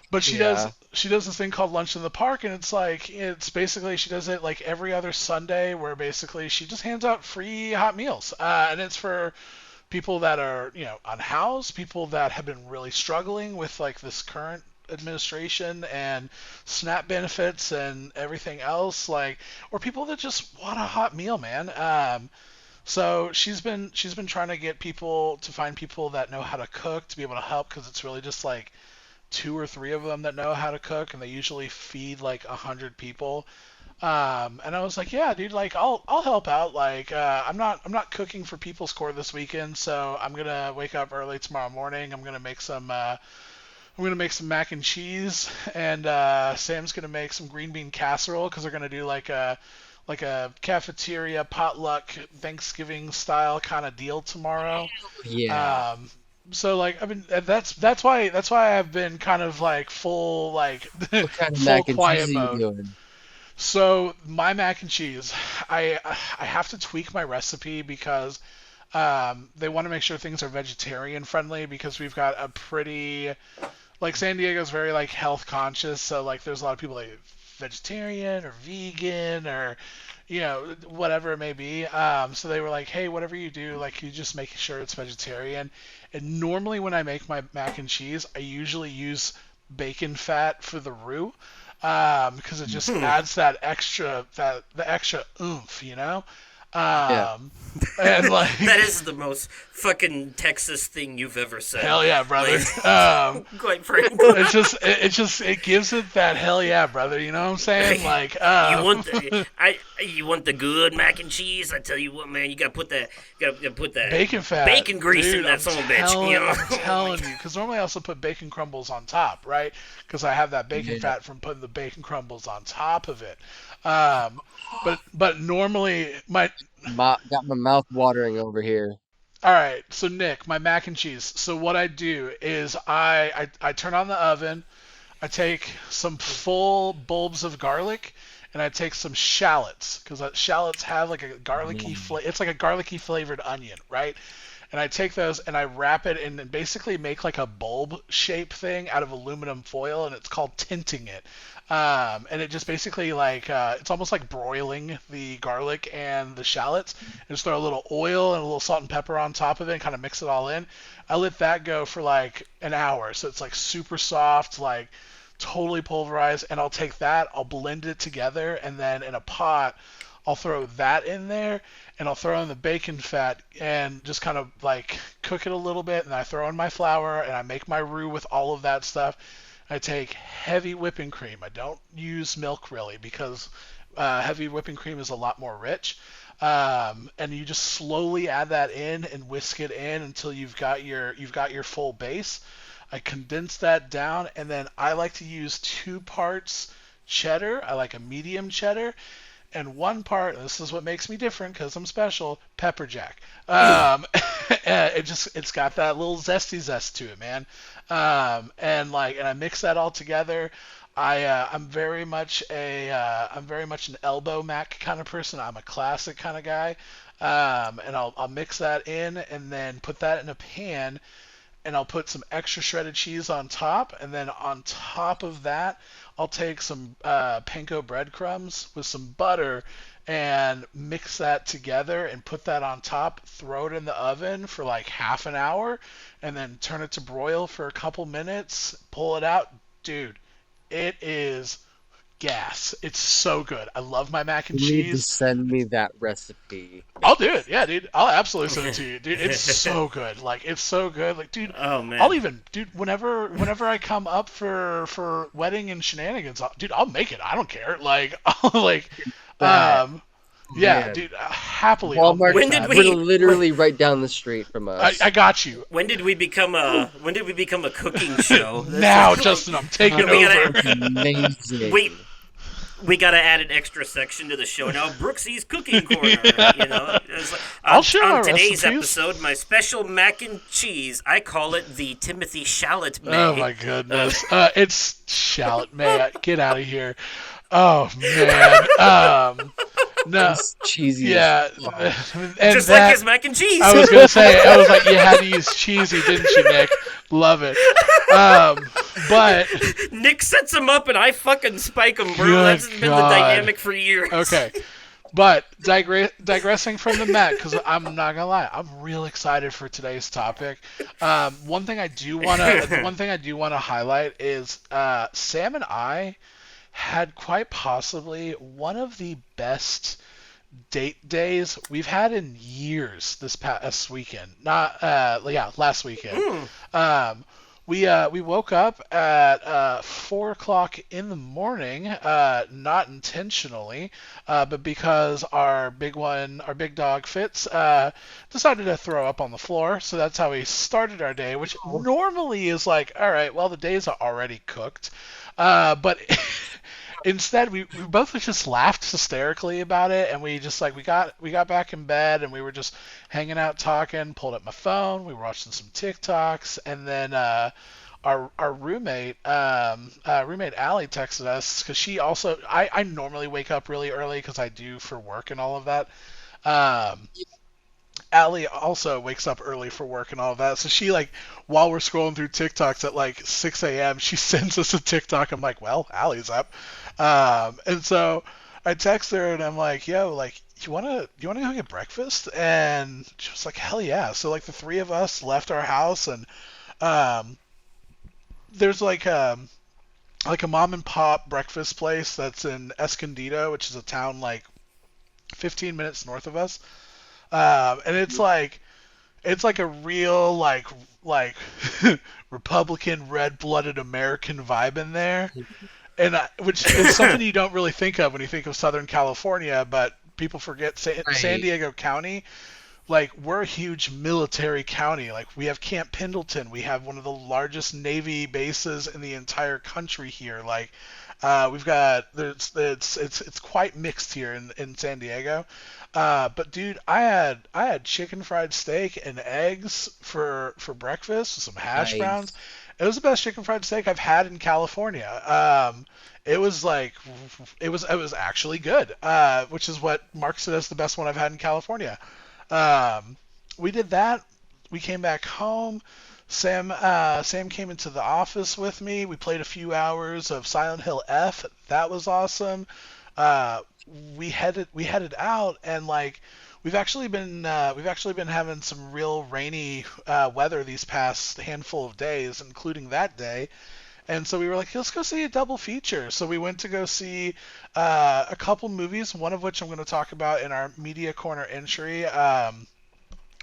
Speaker 4: but
Speaker 3: yeah.
Speaker 4: she does this thing called Lunch in the Park, and it's basically she does it like every other Sunday, where basically she just hands out free hot meals, and it's for people that are unhoused, people that have been really struggling with like this current administration and SNAP benefits and everything else, like, or people that just want a hot meal, man. So she's been trying to get people to find people that know how to cook to be able to help, because it's really just like two or three of them that know how to cook, and they usually feed like 100 people. And I was like, yeah, dude, like I'll help out. Like I'm not cooking for People's Core this weekend, so I'm gonna wake up early tomorrow morning. I'm gonna make some mac and cheese, and Sam's gonna make some green bean casserole, because they're gonna do like a cafeteria potluck Thanksgiving style kind of deal tomorrow.
Speaker 3: Yeah.
Speaker 4: Um, so like I've been that's why I've been kind of like full like
Speaker 3: What kind of
Speaker 4: full
Speaker 3: mac and cheese
Speaker 4: quiet
Speaker 3: are you
Speaker 4: mode.
Speaker 3: doing?
Speaker 4: So my mac and cheese, I have to tweak my recipe, because they want to make sure things are vegetarian friendly, because we've got a pretty like San Diego's very like health conscious, so like there's a lot of people like vegetarian or vegan or whatever it may be. So they were like, hey, whatever you do, like you just make sure it's vegetarian. And normally when I make my mac and cheese, I usually use bacon fat for the roux, because it just
Speaker 1: Hmm.
Speaker 4: adds the extra oomph.
Speaker 3: Yeah.
Speaker 4: Um, and
Speaker 2: That
Speaker 4: like
Speaker 2: is the most fucking Texas thing you've ever said.
Speaker 4: hell yeah, brother.
Speaker 2: Like, quite
Speaker 4: It's
Speaker 2: frankly.
Speaker 4: just it gives it that hell yeah, brother. You know what I'm saying? Like,
Speaker 2: You want the good mac and cheese? I tell you what, man, you gotta put that
Speaker 4: bacon fat,
Speaker 2: bacon grease in
Speaker 4: dude.
Speaker 2: that son of a bitch. You know?
Speaker 4: I'm
Speaker 2: Oh my
Speaker 4: telling you, because normally I also put bacon crumbles on top, right? Because I have that bacon
Speaker 3: Yeah.
Speaker 4: fat from putting the bacon crumbles on top of it. Um, but normally my
Speaker 3: Got my mouth watering over here.
Speaker 4: All right, so Nick, my mac and cheese. So what I do is I turn on the oven. I take some full bulbs of garlic, and I take some shallots, because shallots have like a garlicky
Speaker 3: Mm.
Speaker 4: flavor. It's like a garlicky flavored onion, right? And I take those and I wrap it and then basically make like a bulb shape thing out of aluminum foil, and it's called tinting it. And it just basically like it's almost like broiling the garlic and the shallots. And just throw a little oil and a little salt and pepper on top of it, and kind of mix it all in. I let that go for like an hour, so it's like super soft, like totally pulverized. And I'll take that, I'll blend it together, and then in a pot, I'll throw that in there, and I'll throw in the bacon fat and just kind of like cook it a little bit. And I throw in my flour and I make my roux with all of that stuff. I take heavy whipping cream. I don't use milk really because heavy whipping cream is a lot more rich. And you just slowly add that in and whisk it in until you've got your full base. I condense that down, and then I like to use 2 parts cheddar. I like a medium cheddar, and 1 part. And this is what makes me different because I'm special. Pepper jack. It's got that little zesty zest to it, man. And I mix that all together. I'm very much an elbow mac kind of person. I'm a classic kind of guy. And I'll mix that in and then put that in a pan, and I'll put some extra shredded cheese on top, and then on top of that, I'll take some panko breadcrumbs with some butter and mix that together and put that on top, throw it in the oven for like half an hour, and then turn it to broil for a couple minutes, pull it out. Dude, it is gas. It's so good. I love my mac and
Speaker 3: You need to
Speaker 4: cheese.
Speaker 3: send me that recipe.
Speaker 4: I'll do it. Yeah, dude. I'll absolutely send it to you, dude. It's so good. Like it's so good. Like, dude,
Speaker 2: Oh
Speaker 4: I'll
Speaker 2: man.
Speaker 4: even, dude. Whenever I come up for wedding and shenanigans, dude, I'll make it. I don't care. Like, I'll like,
Speaker 3: That,
Speaker 4: um,
Speaker 3: oh,
Speaker 4: yeah,
Speaker 3: man.
Speaker 4: dude. Happily, I'll
Speaker 3: Walmart
Speaker 2: When
Speaker 4: make
Speaker 2: did
Speaker 3: is
Speaker 4: that.
Speaker 2: we? when,
Speaker 3: literally right down the street from
Speaker 4: I
Speaker 3: us.
Speaker 4: got you.
Speaker 2: when did we become a cooking show?
Speaker 4: Now,
Speaker 2: Like,
Speaker 4: Justin, I'm taking
Speaker 2: we
Speaker 4: over.
Speaker 2: gotta we
Speaker 3: Amazing.
Speaker 2: we gotta add an extra section to the show now. Brooksy's cooking corner. It's like,
Speaker 4: I'll share my
Speaker 2: on today's
Speaker 4: recipes.
Speaker 2: episode, my special mac and cheese. I call it the Timothy Shallot
Speaker 4: Oh
Speaker 2: May.
Speaker 4: my goodness. It's shallot, man. Get out of here. Oh man. No.
Speaker 3: It's cheesy as
Speaker 4: Yeah,
Speaker 3: fuck.
Speaker 4: and
Speaker 2: Just like
Speaker 4: that
Speaker 2: his mac and cheese.
Speaker 4: I was gonna say, I was like, you had to use cheesy, didn't you, Nick? Love it. But
Speaker 2: Nick sets him up and I fucking spike him, bro.
Speaker 4: good
Speaker 2: That's been the
Speaker 4: God.
Speaker 2: dynamic for years.
Speaker 4: Okay, but digressing from the Met, because I'm not gonna lie, I'm real excited for today's topic. One thing I do wanna highlight is Sam and I had quite possibly one of the best date days we've had in years this past weekend. Not yeah, last weekend. Um, we woke up at 4 o'clock in the morning, not intentionally, but because our big dog Fitz, decided to throw up on the floor. So that's how we started our day, which normally is like, all right, well the day's already cooked. But instead we both just laughed hysterically about it, and we just like we got back in bed, and we were just hanging out talking, pulled up my phone, we were watching some TikToks, and then our roommate Allie texted us because she also I normally wake up really early because I do for work and all of that. um Allie also wakes up early for work and all of that. So she like while we're scrolling through TikToks at like 6 a.m. she sends us a TikTok. I'm like, well, Allie's up. And so I text her and I'm like, yo, like you wanna go get breakfast? And she was like, hell yeah. So like the three of us left our house, and um there's like a mom and pop breakfast place that's in Escondido, which is a town like 15 minutes north of us. And it's like a real like Republican red-blooded American vibe in there, and which is something you don't really think of when you think of Southern California, but people forget San
Speaker 3: Right.
Speaker 4: Diego County. Like we're a huge military county. Like we have Camp Pendleton. We have one of the largest Navy bases in the entire country here. Like we've got it's quite mixed here in San Diego. But dude, I had chicken fried steak and eggs for breakfast with some hash browns.
Speaker 3: Nice.
Speaker 4: It was the best chicken fried steak I've had in California. It was like it was actually good, which is what marks it as the best one I've had in California. Um, we did that. We came back home, Sam came into the office with me. We played a few hours of Silent Hill F. That was awesome. Uh, we headed out, and like we've actually been having some real rainy weather these past handful of days, including that day. And so we were like, let's go see a double feature. So we went to go see a couple movies, one of which I'm going to talk about in our media corner entry.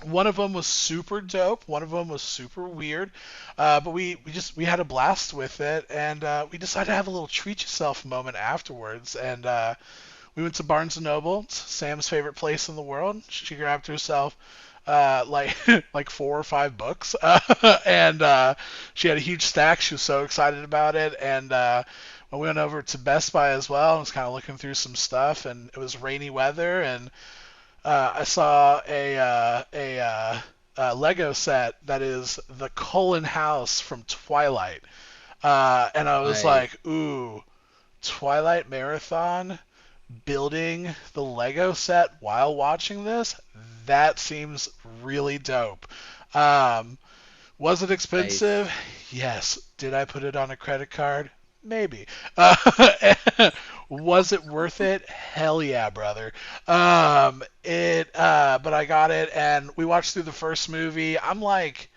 Speaker 4: One of them was super dope. One of them was super weird. But we had a blast with it, and we decided to have a little treat yourself moment afterwards. And we went to Barnes and Noble, it's Sam's favorite place in the world. She grabbed herself like like 4 or 5 books, and she had a huge stack. She was so excited about it, and we went over to Best Buy as well. I was kind of looking through some stuff, and it was rainy weather, and I saw a Lego set that is the Cullen house from Twilight, and I was
Speaker 3: Nice.
Speaker 4: like, ooh, Twilight Marathon building the Lego set while watching this, that seems really dope. Um, was it
Speaker 3: Nice.
Speaker 4: expensive? Yes. Did I put it on a credit card? Maybe. Was it worth it? Hell yeah, brother. But I got it, and we watched through the first movie. I'm like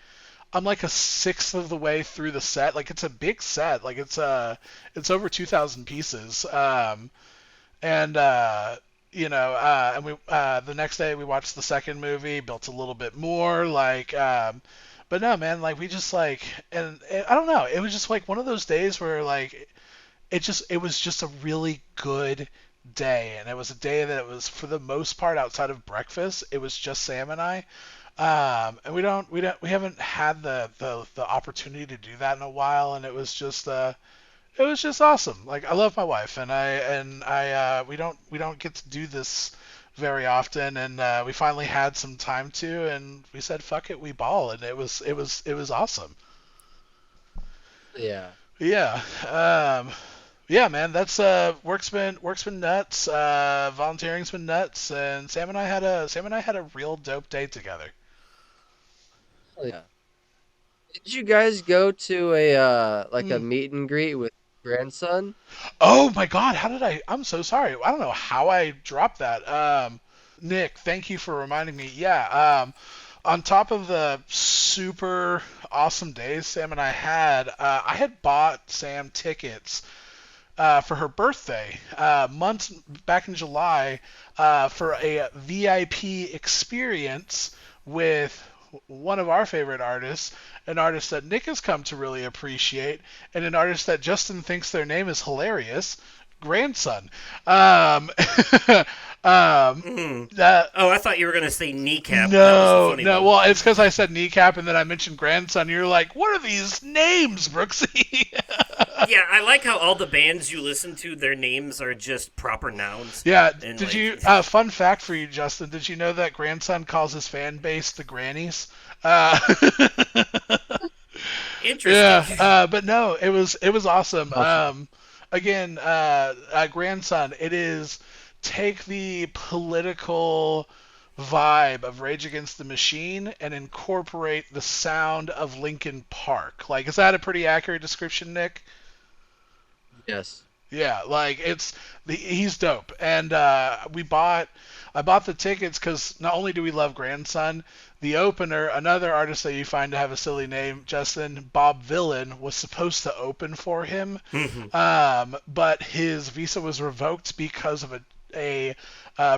Speaker 4: a sixth of the way through the set. Like it's a big set. Like it's over 2,000 pieces. And and we the next day we watched the second movie, built a little bit more, but no, man, like we just like, and I don't know, it was just like one of those days where like it was just a really good day, and it was a day that it was for the most part outside of breakfast, it was just Sam and I. And we haven't had the opportunity to do that in a while, and it was just awesome. Like I love my wife, and I we don't get to do this very often, and we finally had some time to, and we said fuck it, we ball, and it was awesome.
Speaker 3: Yeah.
Speaker 4: Yeah, yeah, man. That's work's been nuts. Volunteering's been nuts, and Sam and I had a real dope day together.
Speaker 3: Hell yeah. Did you guys go to a like a
Speaker 4: Mm.
Speaker 3: meet and greet with grandson?
Speaker 4: Oh my God, how did I? I'm so sorry. I don't know how I dropped that. Nick, thank you for reminding me. Yeah, on top of the super awesome days Sam and I had bought Sam tickets for her birthday months back in July for a VIP experience with one of our favorite artists, an artist that Nick has come to really appreciate, and an artist that Justin thinks their name is hilarious, Grandson. Um,
Speaker 2: Mm.
Speaker 4: that
Speaker 2: Oh, I thought you were gonna say kneecap. That was the
Speaker 4: no,
Speaker 2: funny
Speaker 4: no.
Speaker 2: one.
Speaker 4: Well, it's because I said kneecap and then I mentioned grandson. You're like, what are these names, Brooksy?
Speaker 2: Yeah, I like how all the bands you listen to, their names are just proper nouns,
Speaker 4: Yeah,
Speaker 2: and
Speaker 4: did
Speaker 2: like,
Speaker 4: you? Fun fact for you, Justin. Did you know that grandson calls his fan base the Grannies?
Speaker 2: interesting.
Speaker 4: Yeah, but no, it was awesome.
Speaker 3: Awesome.
Speaker 4: Again, grandson, it is take the political vibe of Rage Against the Machine and incorporate the sound of Linkin Park. Like, is that a pretty accurate description, Nick?
Speaker 3: Yes.
Speaker 4: Yeah, like he's dope, and I bought the tickets because not only do we love Grandson, the opener, another artist that you find to have a silly name, Justin Bob Villain, was supposed to open for him, but his visa was revoked because of a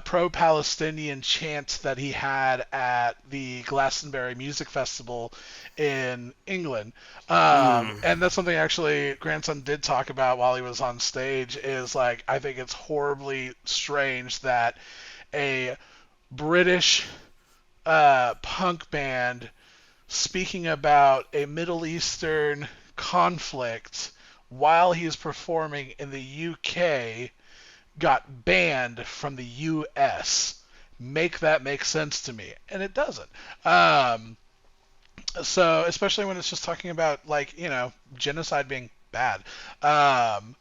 Speaker 4: pro-Palestinian chant that he had at the Glastonbury Music Festival in England.
Speaker 2: Mm.
Speaker 4: And that's something actually Grandson did talk about while he was on stage. Is like I think it's horribly strange that a British punk band speaking about a Middle Eastern conflict while he's performing in the UK got banned from the US. Make that make sense to me, and it doesn't. Um, so especially when it's just talking about like genocide being bad. Um,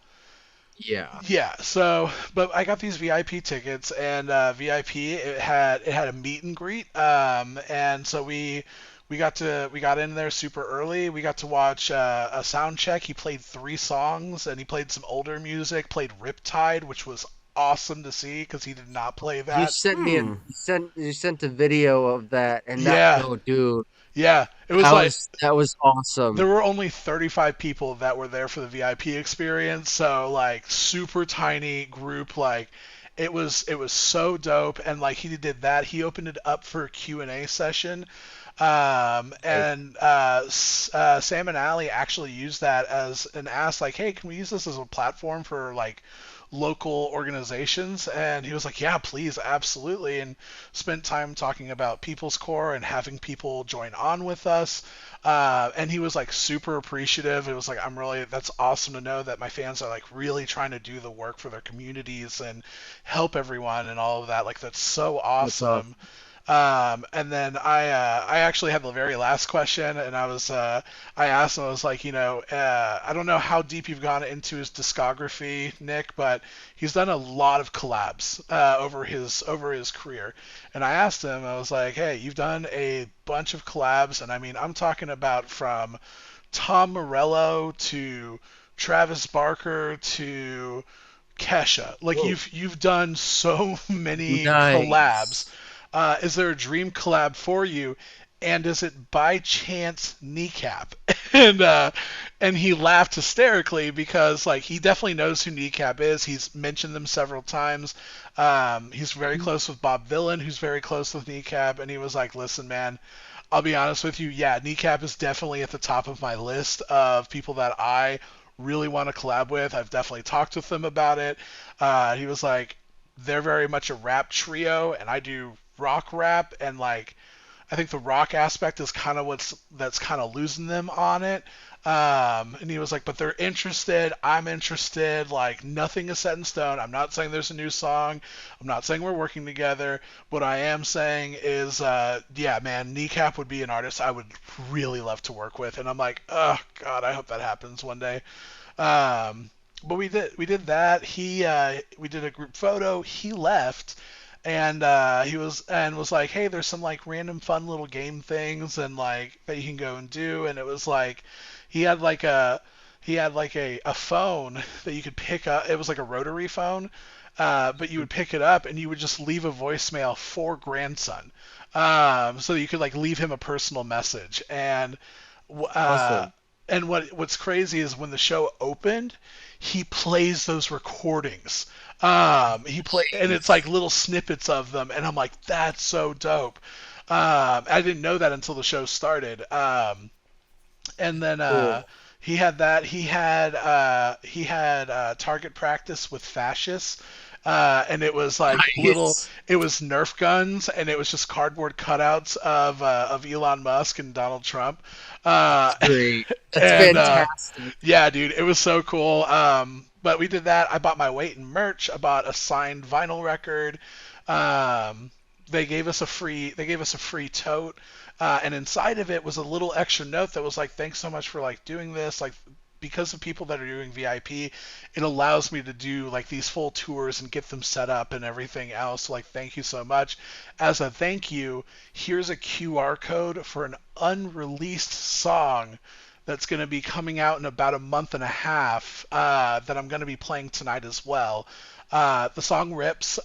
Speaker 3: Yeah.
Speaker 4: yeah. So, but I got these VIP tickets, and VIP it had a meet and greet. And so we we got in there super early. We got to watch a sound check. He played 3 songs, and he played some older music. Played Riptide, which was awesome to see because he did not play
Speaker 3: You
Speaker 4: that.
Speaker 3: sent me a
Speaker 1: Hmm.
Speaker 3: you sent a video of that, and that
Speaker 4: Yeah,
Speaker 3: oh dude,
Speaker 4: yeah. It was like
Speaker 3: that was awesome.
Speaker 4: there were only 35 people that were there for the VIP experience, so like super tiny group. Like it was so dope, and like he did that. He opened it up for a Q&A session.
Speaker 3: Right.
Speaker 4: And Sam and Ali actually used that as an ask, like, hey, can we use this as a platform for like local organizations? And he was like, yeah, please, absolutely. And spent time talking about People's Core and having people join on with us. And he was like super appreciative. It was like, that's awesome to know that my fans are like really trying to do the work for their communities and help everyone and all of that. Like, that's so
Speaker 3: That's
Speaker 4: awesome.
Speaker 3: awesome.
Speaker 4: And then I actually had the very last question, and I asked him, I was like, I don't know how deep you've gone into his discography, Nick, but he's done a lot of collabs over his career. And I asked him, I was like, hey, you've done a bunch of collabs, and I mean, I'm talking about from Tom Morello to Travis Barker to Kesha. Like
Speaker 3: Whoa,
Speaker 4: you've done so many collabs.
Speaker 3: nice.
Speaker 4: Is there a dream collab for you? And is it by chance Kneecap? and and he laughed hysterically because like he definitely knows who Kneecap is. He's mentioned them several times. He's very close with Bob Villain, who's very close with Kneecap, and he was like, "Listen, man, I'll be honest with you. Yeah, Kneecap is definitely at the top of my list of people that I really want to collab with. I've definitely talked with them about it. He was like, they're very much a rap trio, and I do rock rap, and like I think the rock aspect is kind of that's kind of losing them on it. And he was like, but they're interested. I'm interested. Like nothing is set in stone. I'm not saying there's a new song. I'm not saying we're working together. What I am saying is, yeah, man, Kneecap would be an artist I would really love to work with. And I'm like, oh God, I hope that happens one day. Um, but we did that. We did a group photo. He left, and he was like, hey, there's some like random fun little game things and like that you can go and do. And it was like he had like a he had like a phone that you could pick up. It was like a rotary phone, but you would pick it up and you would just leave a voicemail for grandson. So you could like leave him a personal message uh,
Speaker 3: Awesome.
Speaker 4: and what's crazy is when the show opened, he plays those recordings. He play and it's like
Speaker 3: Jeez.
Speaker 4: little snippets of them, and I'm like, that's so dope. I didn't know that until the show started. And then
Speaker 3: Cool.
Speaker 4: he had that. He had target practice with fascists. And it was like
Speaker 3: Nice.
Speaker 4: it was Nerf guns, and it was just cardboard cutouts of Elon Musk and Donald Trump. Uh,
Speaker 3: That's great. That's
Speaker 4: and
Speaker 3: fantastic.
Speaker 4: yeah, dude, it was so cool. But we did that. I bought my weight in merch. I bought a signed vinyl record. Um, they gave us a free tote, and inside of it was a little extra note that was like, "Thanks so much for like doing this. Like, because of people that are doing VIP, it allows me to do like these full tours and get them set up and everything else. So, like, thank you so much. As a thank you, here's a QR code for an unreleased song that's going to be coming out in about a month and a half that I'm going to be playing tonight as well. The song rips.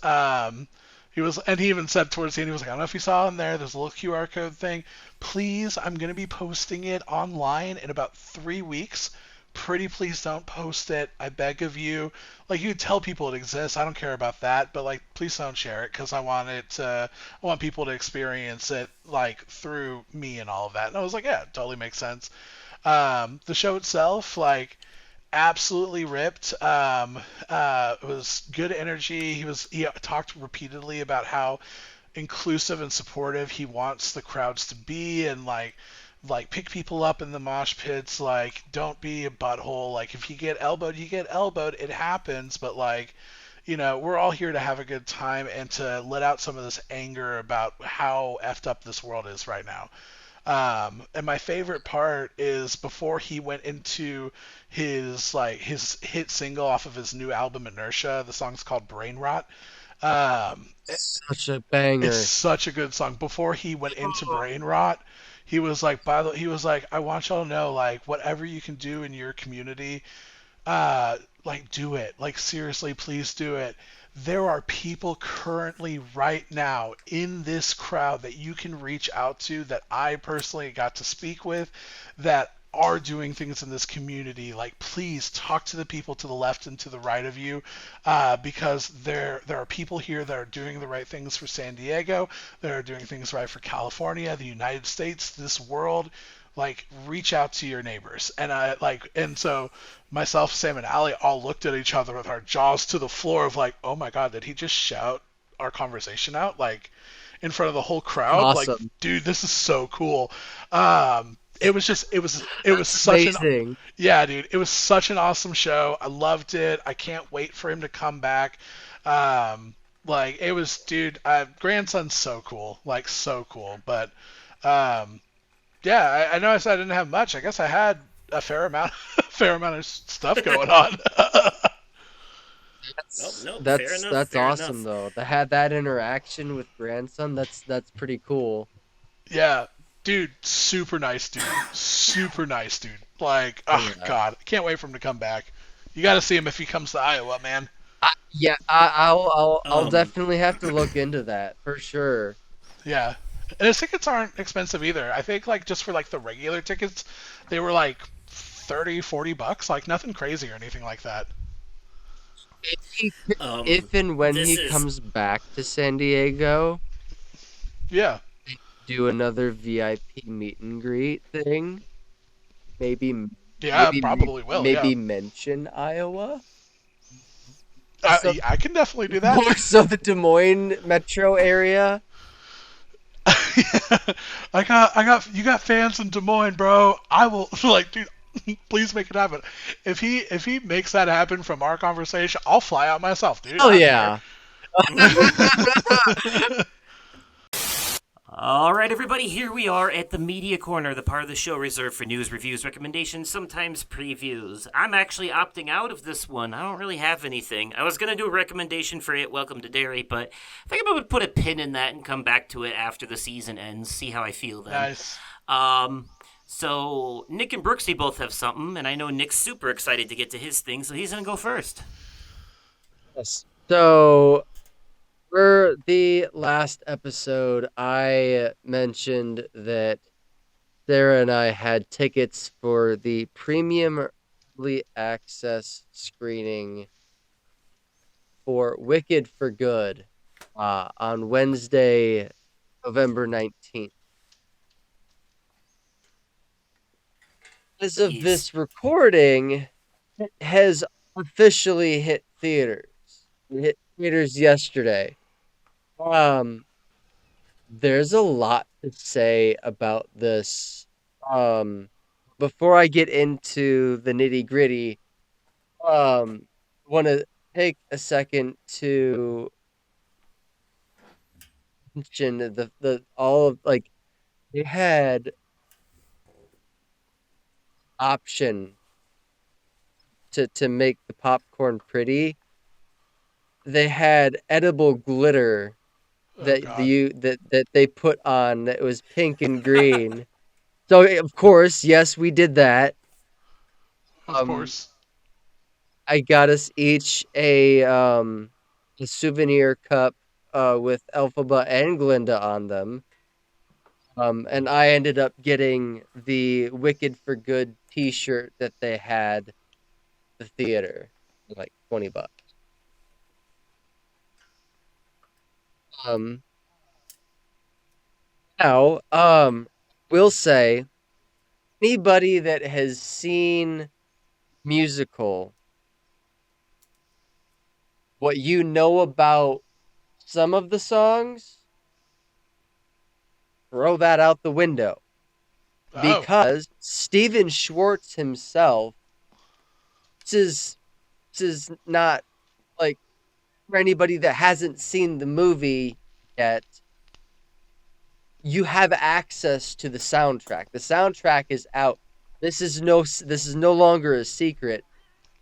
Speaker 4: He even said towards the end, he was like, I don't know if you saw in there's a little QR code thing. Please, I'm going to be posting it online in about 3 weeks. Pretty please don't post it. I beg of you. Like, you tell people it exists. I don't care about that, but like, please don't share it because I want people to experience it like through me and all of that. And I was like, yeah, it totally makes sense. The show itself, like, absolutely ripped. It was good energy. He talked repeatedly about how inclusive and supportive he wants the crowds to be, and like pick people up in the mosh pits. Like, don't be a butthole. Like, if you get elbowed, you get elbowed. It happens, but like, we're all here to have a good time and to let out some of this anger about how effed up this world is right now. And my favorite part is before he went into his hit single off of his new album Inertia. The song's called Brain Rot. Um,
Speaker 3: Such a
Speaker 4: it's
Speaker 3: banger.
Speaker 4: such a good song. Before he went into Brain Rot, He was like, by the he was like, I want y'all to know, like, whatever you can do in your community, like, do it. Like, seriously, please do it. There are people currently right now in this crowd that you can reach out to that I personally got to speak with that are doing things in this community. Like, please talk to the people to the left and to the right of you, because there are people here that are doing the right things for San Diego, that are doing things right for California, the United States, this world. Like, reach out to your neighbors. And so myself, Sam, and Allie all looked at each other with our jaws to the floor of like, oh my god, did he just shout our conversation out like in front of the whole crowd? Like,
Speaker 3: Awesome.
Speaker 4: dude, this is so cool. It was
Speaker 3: That's
Speaker 4: such an
Speaker 3: amazing.
Speaker 4: yeah, dude, it was such an awesome show. I loved it. I can't wait for him to come back. Like, it was, dude, grandson's so cool, like, so cool. But um, yeah, I know I said I didn't have much. I guess I had a fair amount, a fair amount of stuff going on.
Speaker 2: Nope,
Speaker 3: That's
Speaker 2: nope. Fair
Speaker 3: that's
Speaker 2: enough.
Speaker 3: that's
Speaker 2: Fair
Speaker 3: awesome
Speaker 2: enough.
Speaker 3: though. To have that interaction with grandson, that's pretty cool.
Speaker 4: Yeah, dude, super nice dude, super nice dude. Like, oh
Speaker 3: Yeah.
Speaker 4: god, I can't wait for him to come back. You got to see him if he comes to Iowa, man.
Speaker 3: Yeah, I'll
Speaker 2: Um,
Speaker 3: definitely have to look into that for sure.
Speaker 4: Yeah, and his tickets aren't expensive either. I think like just for like the regular tickets, they were like 30, $40, like nothing crazy or anything like that.
Speaker 3: If he,
Speaker 2: um,
Speaker 3: if and when
Speaker 2: this
Speaker 3: he
Speaker 2: is
Speaker 3: comes back to San Diego,
Speaker 4: Yeah,
Speaker 3: do another VIP meet and greet thing. Maybe,
Speaker 4: yeah,
Speaker 3: maybe,
Speaker 4: probably will. Yeah,
Speaker 3: maybe mention Iowa. So
Speaker 4: I can definitely do that.
Speaker 3: more so the Des Moines metro area.
Speaker 4: You got fans in Des Moines, bro. I will like, dude. Please make it happen. If he makes that happen from our conversation, I'll fly out myself, dude.
Speaker 3: Oh
Speaker 4: I don't care.
Speaker 3: yeah.
Speaker 2: All right, everybody, here we are at the Media Corner, the part of the show reserved for news, reviews, recommendations, sometimes previews. I'm actually opting out of this one. I don't really have anything. I was going to do a recommendation for It Welcome to Derry, but I think I would put a pin in that and come back to it after the season ends, see how I feel then.
Speaker 4: Nice.
Speaker 2: So Nick and Brooksy both have something, and I know Nick's super excited to get to his thing, so he's going to go first.
Speaker 3: Yes. So for the last episode, I mentioned that Sarah and I had tickets for the premium early access screening for Wicked for Good on Wednesday, November 19th. As of
Speaker 2: Yes.
Speaker 3: this recording, it has officially hit theaters. It hit theaters yesterday. Um, there's a lot to say about this. Before I get into the nitty gritty, want to take a second to mention the all of like they had option to make the popcorn pretty. They had edible glitter
Speaker 4: Oh
Speaker 3: that
Speaker 4: God.
Speaker 3: that they put on that was pink and green. So of course, yes, we did that.
Speaker 4: Of
Speaker 3: Um,
Speaker 4: course.
Speaker 3: I got us each a souvenir cup with Elphaba and Glinda on them. And I ended up getting the Wicked for Good T-shirt that they had at the theater, like $20. Um, now, will say anybody that has seen musical, what you know about some of the songs, throw that out the window
Speaker 4: Oh.
Speaker 3: because Steven Schwartz himself, this is this is not like for anybody that hasn't seen the movie yet. You have access to the soundtrack. The soundtrack is out. This is no longer a secret.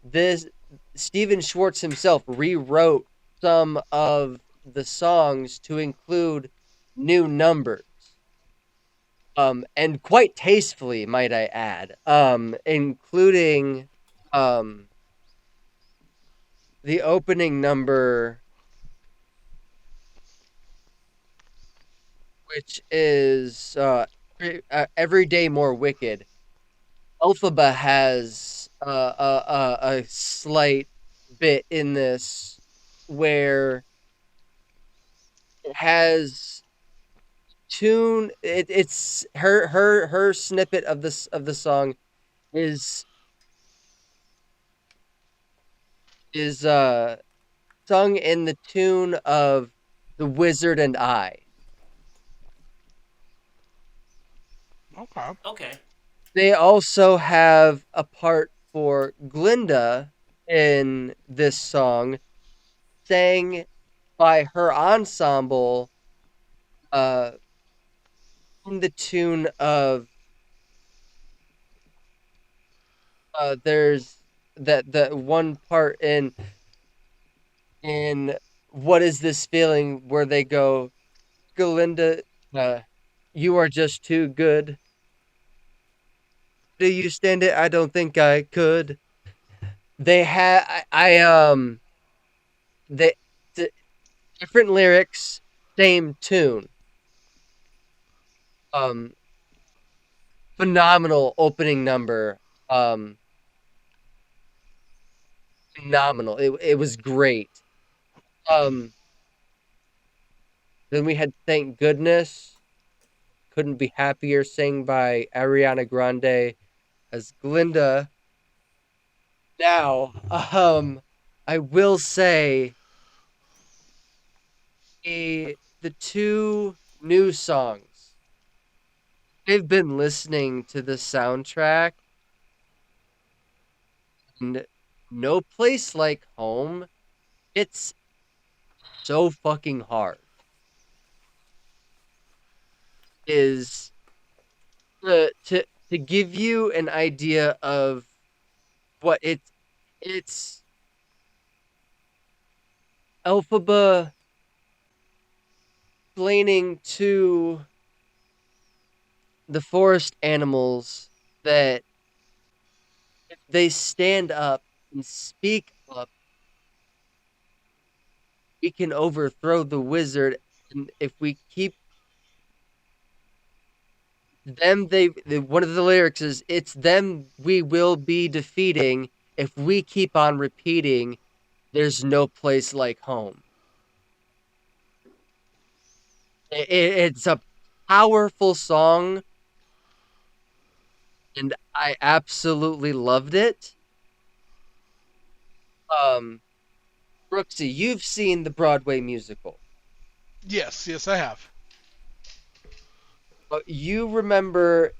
Speaker 3: This Steven Schwartz himself rewrote some of the songs to include new numbers. and quite tastefully, might I add, including the opening number, which is Every Day More Wicked. Elphaba has a slight bit in this where it has it's her snippet of this of the song is is sung in the tune of The Wizard and I.
Speaker 4: Okay.
Speaker 2: Okay.
Speaker 3: They also have a part for Glinda in this song, sang by her ensemble, uh, in the tune of there's that one part in What Is This Feeling where they go, Glinda, uh, you are just too good. Do you stand it? I don't think I could. They had they d- different lyrics, same tune. Um, Phenomenal opening number. Um, Phenomenal. It was great. Um, then we had Thank Goodness. Couldn't Be Happier, sang by Ariana Grande as Glinda. Now, I will say the two new songs. I've been listening to the soundtrack, and No Place Like Home. It's so fucking hard. Is to give you an idea of what it's Elphaba explaining to the forest animals that if they stand up and speak up, we can overthrow the wizard. And if we keep them, one of the lyrics is, "It's them we will be defeating if we keep on repeating. There's no place like home." It's a powerful song, and I absolutely loved it. Um, Brooksy, you've seen the Broadway musical.
Speaker 4: Yes, yes, I have.
Speaker 3: You remember?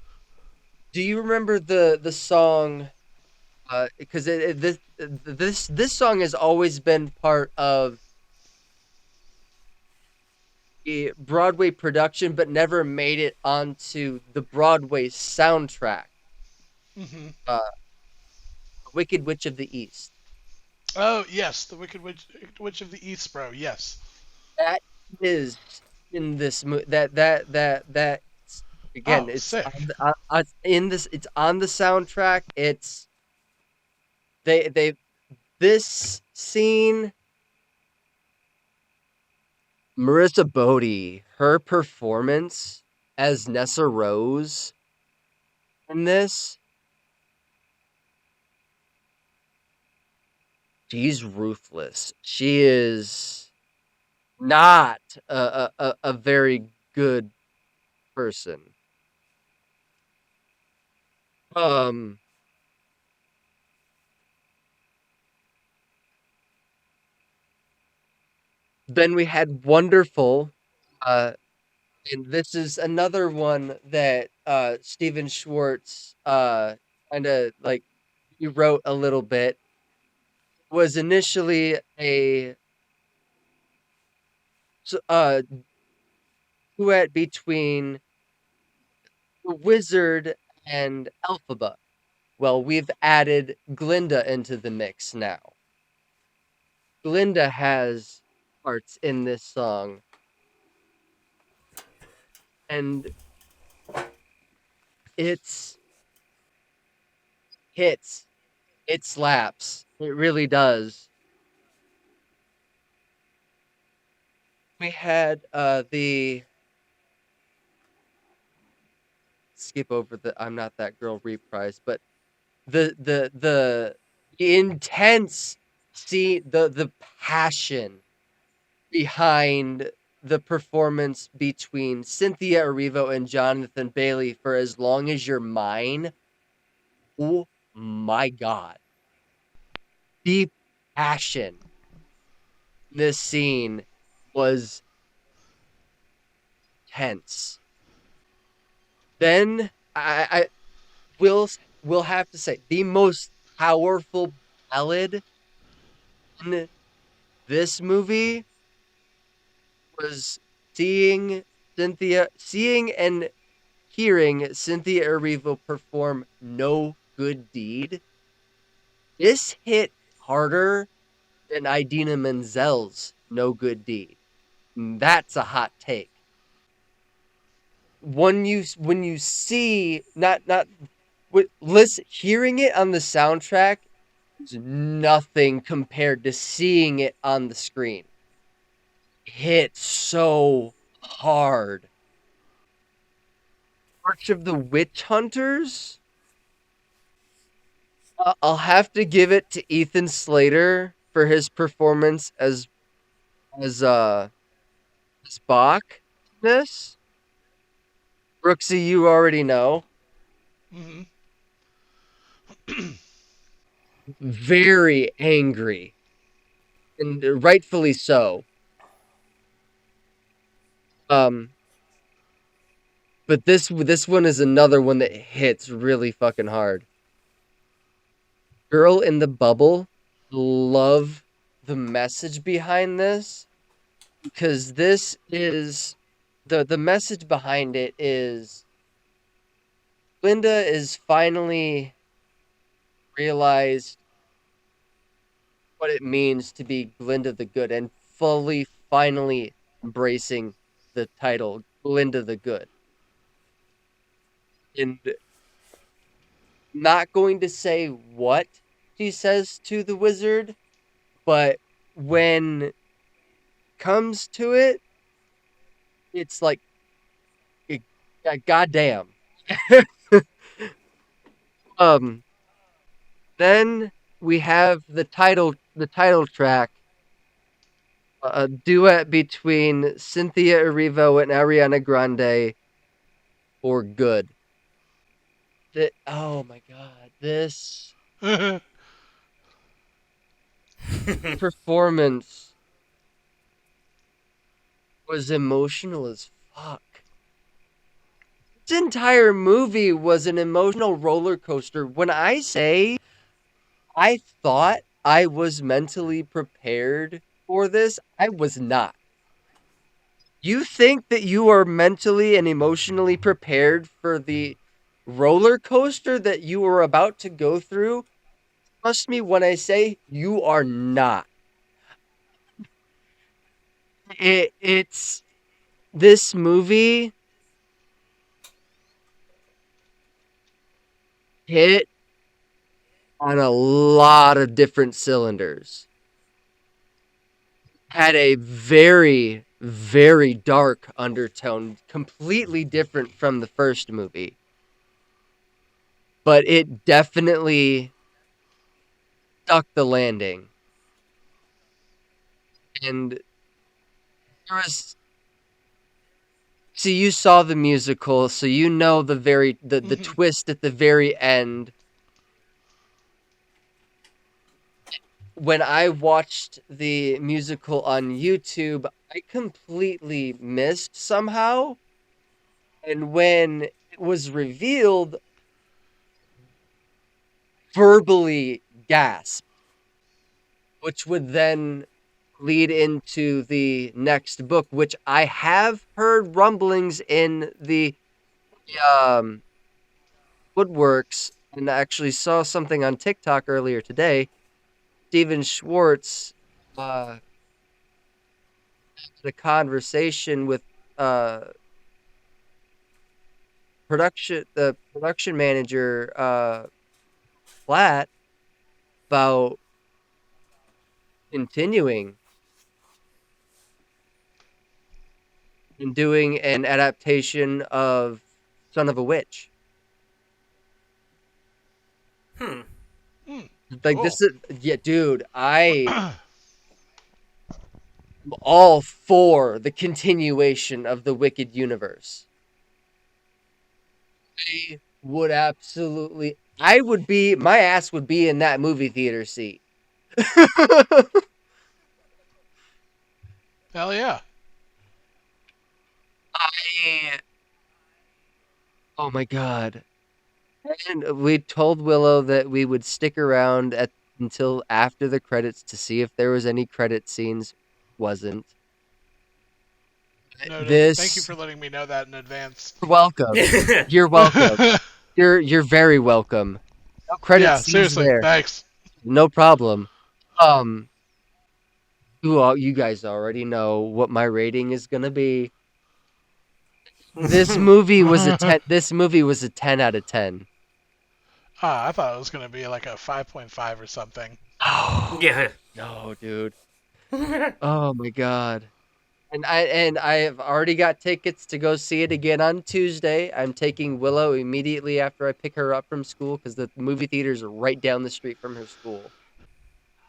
Speaker 3: Do you remember the song? Because this song has always been part of a Broadway production, but never made it onto the Broadway soundtrack.
Speaker 4: Hmm.
Speaker 3: Uh, Wicked Witch of the East.
Speaker 4: Oh yes, the Wicked Witch of the East, bro. Yes.
Speaker 3: That is in this that again.
Speaker 4: Oh,
Speaker 3: It's
Speaker 4: sick.
Speaker 3: in this. It's on the soundtrack. It's they this scene. Marissa Bodie, her performance as Nessa Rose in this, she's ruthless. She is not a very good person. Um, then we had Wonderful, uh, and this is another one that Steven Schwartz kind of like he wrote a little bit. Was initially a duet between the wizard and Elphaba. Well, we've added Glinda into the mix now. Glinda has parts in this song, and it's hits. It slaps. It really does. We had the skip over the I'm Not That Girl reprise, but the intense the passion behind the performance between Cynthia Erivo and Jonathan Bailey for As Long As You're Mine. Oh my god. The passion in this scene was tense. Then I will have to say the most powerful ballad in this movie was seeing and hearing Cynthia Erivo perform No Good Deed. This hit harder than Idina Menzel's No Good Deed. That's a hot take. When you see not listen hearing it on the soundtrack is nothing compared to seeing it on the screen. Hit so hard. March of the Witch Hunters. I'll have to give it to Ethan Slater for his performance as as Bach. This Brooksy, you already know.
Speaker 4: Hmm.
Speaker 3: Very angry, and rightfully so. Um, but this one is another one that hits really fucking hard. Girl in the Bubble, love the message behind this because this is the message behind it is Linda is finally realized what it means to be Glinda the Good and fully finally embracing the title Glinda the Good. And not going to say what she says to the wizard, but when comes to it, it's like, goddamn. um, then we have the title track, a duet between Cynthia Erivo and Ariana Grande for Good. Oh my god, this performance was emotional as fuck. This entire movie was an emotional roller coaster. When I say I thought I was mentally prepared for this, I was not. You think that you are mentally and emotionally prepared for the roller coaster that you are about to go through? Trust me when I say you are not. It's this movie hit on a lot of different cylinders. Had a very, very dark undertone, completely different from the first movie. But it definitely stuck the landing. And there was see you saw the musical, so you know the
Speaker 4: Hmm.
Speaker 3: twist at the very end. When I watched the musical on YouTube, I completely missed somehow. And when it was revealed, verbally gasped, which would then lead into the next book, which I have heard rumblings in the um, woodworks, and I actually saw something on TikTok earlier today. Steven Schwartz uh, had a conversation with uh, production manager Platt about continuing and doing an adaptation of Son of a Witch.
Speaker 2: Hmm.
Speaker 3: Like
Speaker 4: Cool.
Speaker 3: this is yeah, dude. I am all for the continuation of the Wicked universe. I would absolutely. I would be. My ass would be in that movie theater seat.
Speaker 4: Hell yeah.
Speaker 3: I, oh my god. And we told Willow that we would stick around until after the credits to see if there was any credit scenes. Wasn't.
Speaker 4: Noted. Thank you
Speaker 3: This
Speaker 4: for letting me know that in advance.
Speaker 3: You're welcome. You're welcome. You're very welcome. No credit
Speaker 4: Yeah,
Speaker 3: scenes
Speaker 4: seriously,
Speaker 3: there.
Speaker 4: thanks.
Speaker 3: No problem. Um you guys already know what my rating is going to be. This movie was a 10 out of 10.
Speaker 4: I thought it was going to be like a 5.5 or something.
Speaker 3: Oh,
Speaker 2: Yeah.
Speaker 3: no, dude. Oh my god. And I have already got tickets to go see it again on Tuesday. I'm taking Willow immediately after I pick her up from school cuz the movie theaters are right down the street from her school.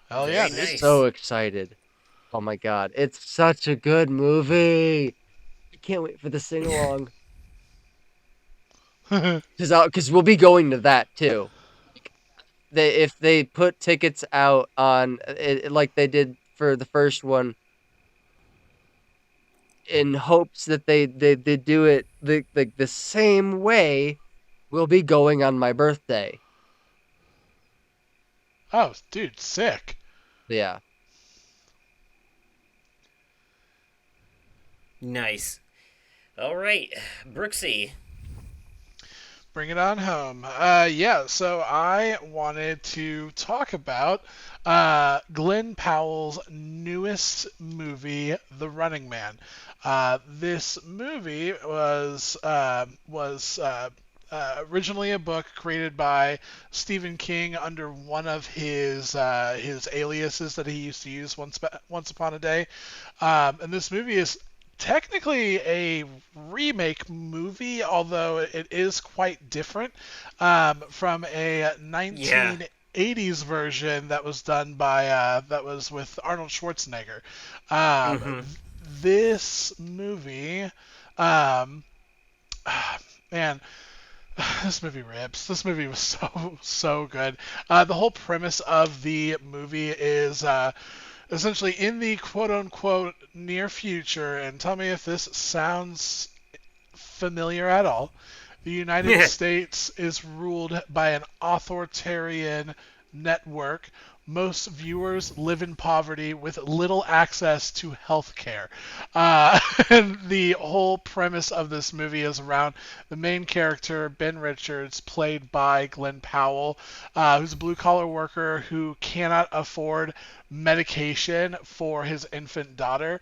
Speaker 4: Hell yeah,
Speaker 2: Very
Speaker 4: dude.
Speaker 3: So
Speaker 2: nice.
Speaker 3: excited. Oh my god. It's such a good movie. I can't wait for the sing along cuz we'll be going to that too. If they put tickets out on it, like they did for the first one in hopes that they do it the same way, we'll be going on my birthday.
Speaker 4: Oh, dude, sick.
Speaker 3: Yeah.
Speaker 2: Nice. All right, Brooksy.
Speaker 4: Bring it on home. Yeah, so I wanted to talk about Glenn Powell's newest movie, The Running Man. This movie was originally a book created by Stephen King under one of his aliases that he used to use once upon a day. And this movie is technically a remake movie, although it is quite different from a
Speaker 2: Yeah.
Speaker 4: 1980s version that was done by that was with Arnold Schwarzenegger. Um,
Speaker 2: Mm-hmm.
Speaker 4: this movie, um, man, this movie rips. This movie was so good. The whole premise of the movie is essentially in the quote unquote near future, and tell me if this sounds familiar at all. The United States is ruled by an authoritarian network. Most viewers live in poverty with little access to health care. And the whole premise of this movie is around the main character, Ben Richards, played by Glenn Powell, who's a blue collar worker who cannot afford medication for his infant daughter.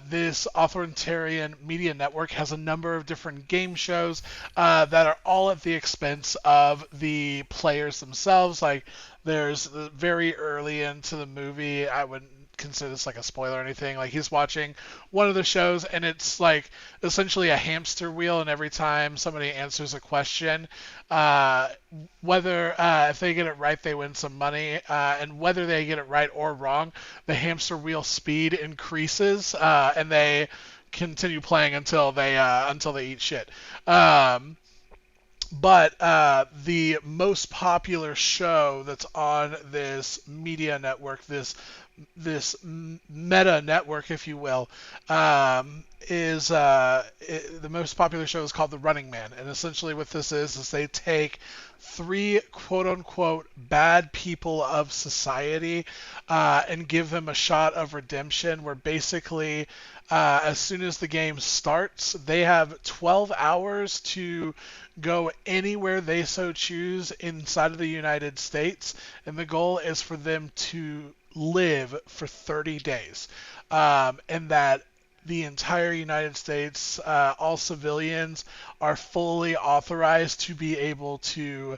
Speaker 4: This authoritarian media network has a number of different game shows that are all at the expense of the players themselves. Like, there's very early into the movie, I wouldn't consider this like a spoiler or anything. Like, he's watching one of the shows, and it's like essentially a hamster wheel, and every time somebody answers a question, uh, whether if they get it right, they win some money, and whether they get it right or wrong, the hamster wheel speed increases, and they continue playing until they eat shit. But the most popular show that's on this media network, this meta network, if you will, is the most popular show is called The Running Man, and essentially what this is they take three quote unquote bad people of society and give them a shot of redemption, where basically as soon as the game starts, they have 12 hours to go anywhere they so choose inside of the United States, and the goal is for them to live for 30 days. And that the entire United States, all civilians are fully authorized to be able to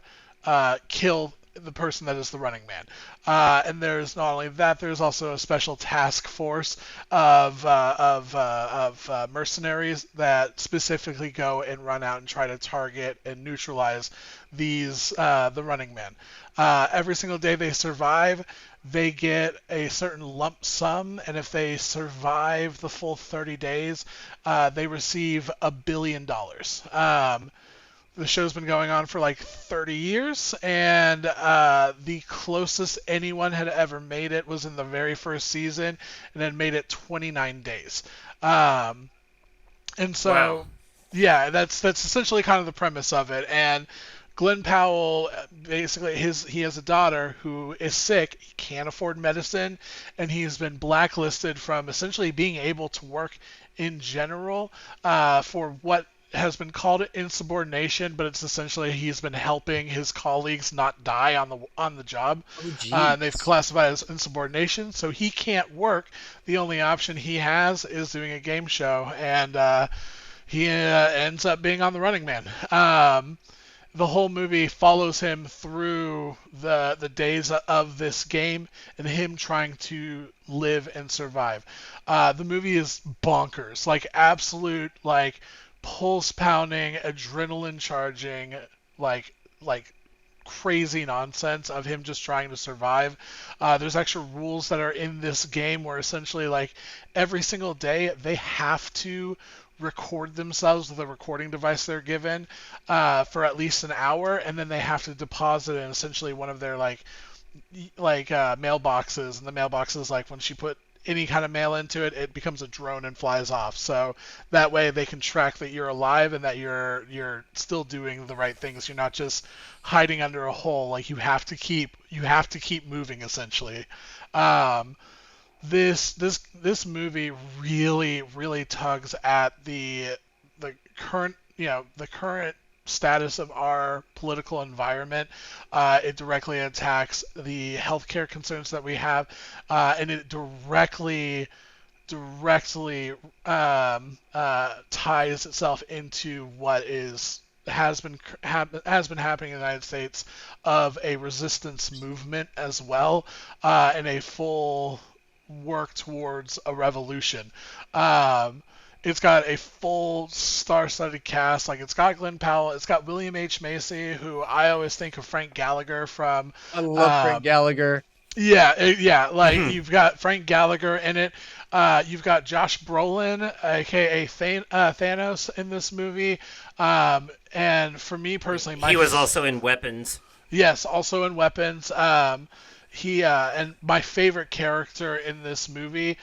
Speaker 4: kill the person that is the running man. And there's not only that, there's also a special task force of mercenaries that specifically go and run out and try to target and neutralize the running man. Every single day they survive, they get a certain lump sum, and if they survive the full 30 days, they receive $1 billion. The show's been going on for like 30 years, and the closest anyone had ever made it was in the very first season, and had made it 29 days. And
Speaker 2: Wow.
Speaker 4: so, yeah, that's essentially kind of the premise of it. And Glenn Powell, basically, he has a daughter who is sick. He can't afford medicine, and he's been blacklisted from essentially being able to work in general for what has been called insubordination, but it's essentially he's been helping his colleagues not die on the job.
Speaker 3: Oh,
Speaker 4: And they've
Speaker 3: jeez.
Speaker 4: classified it as insubordination, so he can't work. The only option he has is doing a game show, and he ends up being on the Running Man. The whole movie follows him through the days of this game and him trying to live and survive. The movie is bonkers, like absolute, like pulse pounding, adrenaline charging, like crazy nonsense of him just trying to survive. There's actual rules that are in this game where essentially like every single day they have to record themselves with a recording device they're given for at least an hour, and then they have to deposit in essentially one of their mailboxes, and the mailbox is like once you put any kind of mail into it, it becomes a drone and flies off. So that way they can track that you're alive and that you're still doing the right things. You're not just hiding under a hole. Like you have to keep moving essentially. Um, this movie really tugs at the current the current status of our political environment. It directly attacks the healthcare concerns that we have, and it directly ties itself into what has been happening in the United States of a resistance movement as well, and a full work towards a revolution. Um, it's got a full star-studded cast. Like it's got Glenn Powell, it's got William H Macy, who I always think of Frank Gallagher from.
Speaker 3: I love Frank
Speaker 4: Um,
Speaker 3: Gallagher.
Speaker 4: yeah. Like you've got Frank Gallagher in it. You've got Josh Brolin, aka Thanos, in this movie. And for me personally,
Speaker 2: He was also in Weapons.
Speaker 4: yes, also in Weapons. He and my favorite character in this movie,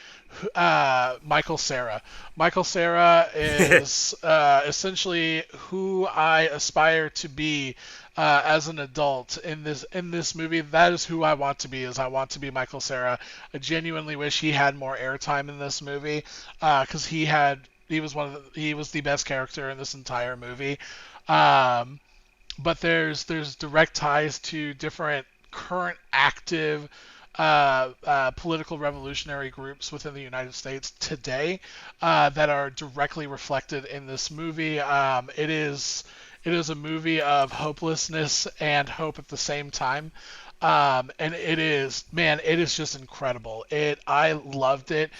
Speaker 4: Michael Cera. Michael Cera is essentially who I aspire to be as an adult in this movie. That is who I want to be. Is I want to be Michael Cera. I genuinely wish he had more airtime in this movie because he was the best character in this entire movie. Um, but there's direct ties to different current active political revolutionary groups within the United States today that are directly reflected in this movie. It is a movie of hopelessness and hope at the same time. And it is just incredible. I loved it.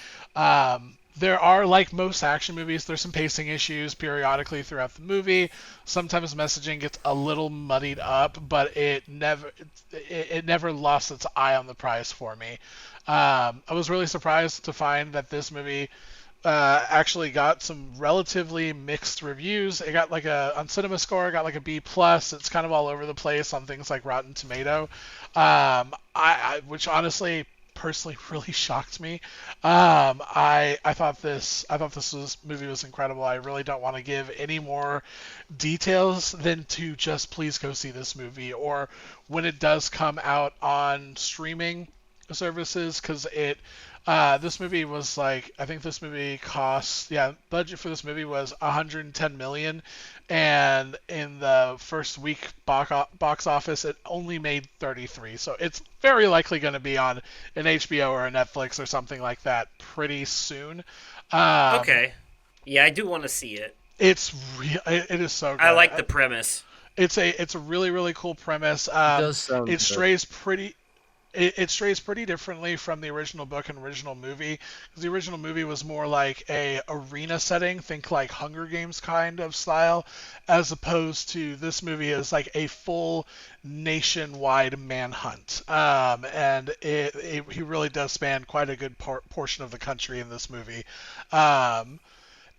Speaker 4: There are, like most action movies, there's some pacing issues periodically throughout the movie. Sometimes messaging gets a little muddied up, but it never lost its eye on the prize for me. I was really surprised to find that this movie actually got some relatively mixed reviews. It got on Cinema Score, it got like a B plus. It's kind of all over the place on things like Rotten Tomato, which honestly personally really shocked me. I thought this movie was incredible. I really don't want to give any more details than to just please go see this movie, or when it does come out on streaming, services because this movie was like, I think this movie cost, yeah, budget for this movie was 110 million, and in the first week box office it only made 33. So it's very likely going to be on an HBO or a Netflix or something like that pretty soon. Um,
Speaker 2: Okay. Yeah, I do want to see it.
Speaker 4: it is so
Speaker 2: I
Speaker 4: good.
Speaker 2: like the premise.
Speaker 4: It's a really really cool premise.
Speaker 3: It does sound
Speaker 4: It
Speaker 3: good.
Speaker 4: strays pretty it strays pretty differently from the original book and original movie. 'Cause the original movie was more like a arena setting, think like Hunger Games kind of style, as opposed to this movie is like a full nationwide manhunt. And he really does span quite a good portion of the country in this movie. Um,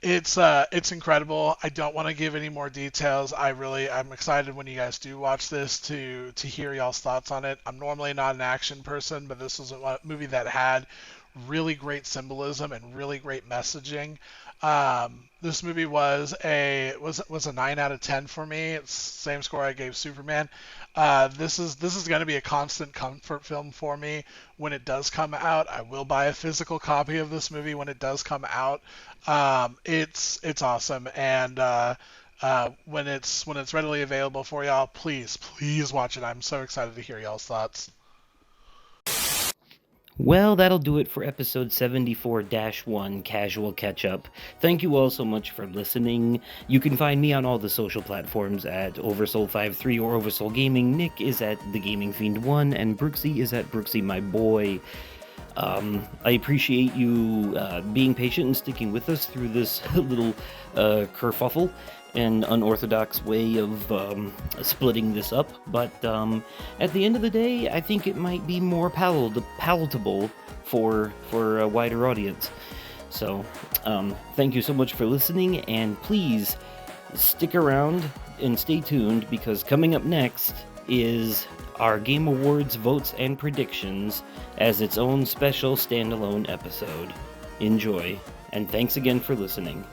Speaker 4: it's incredible. I don't want to give any more details. I'm excited when you guys do watch this to hear y'all's thoughts on it. I'm normally not an action person, but this was a movie that had really great symbolism and really great messaging. This movie was a 9 out of 10 for me. It's the same score I gave Superman. This is going to be a constant comfort film for me when it does come out. I will buy a physical copy of this movie when it does come out. It's awesome, and when it's readily available for y'all, please watch it. I'm so excited to hear y'all's thoughts.
Speaker 1: Well, that'll do it for episode 74 1 Casual Catch Up. Thank you all so much for listening. You can find me on all the social platforms at Oversoul53 or Oversoul Gaming. Nick is at The Gaming Fiend 1, and Brooksy is at Brooksy My Boy. I appreciate you being patient and sticking with us through this little kerfuffle and unorthodox way of splitting this up, but at the end of the day, I think it might be more palatable for a wider audience. So, thank you so much for listening, and please stick around and stay tuned, because coming up next is our Game Awards votes and predictions as its own special standalone episode. Enjoy, and thanks again for listening.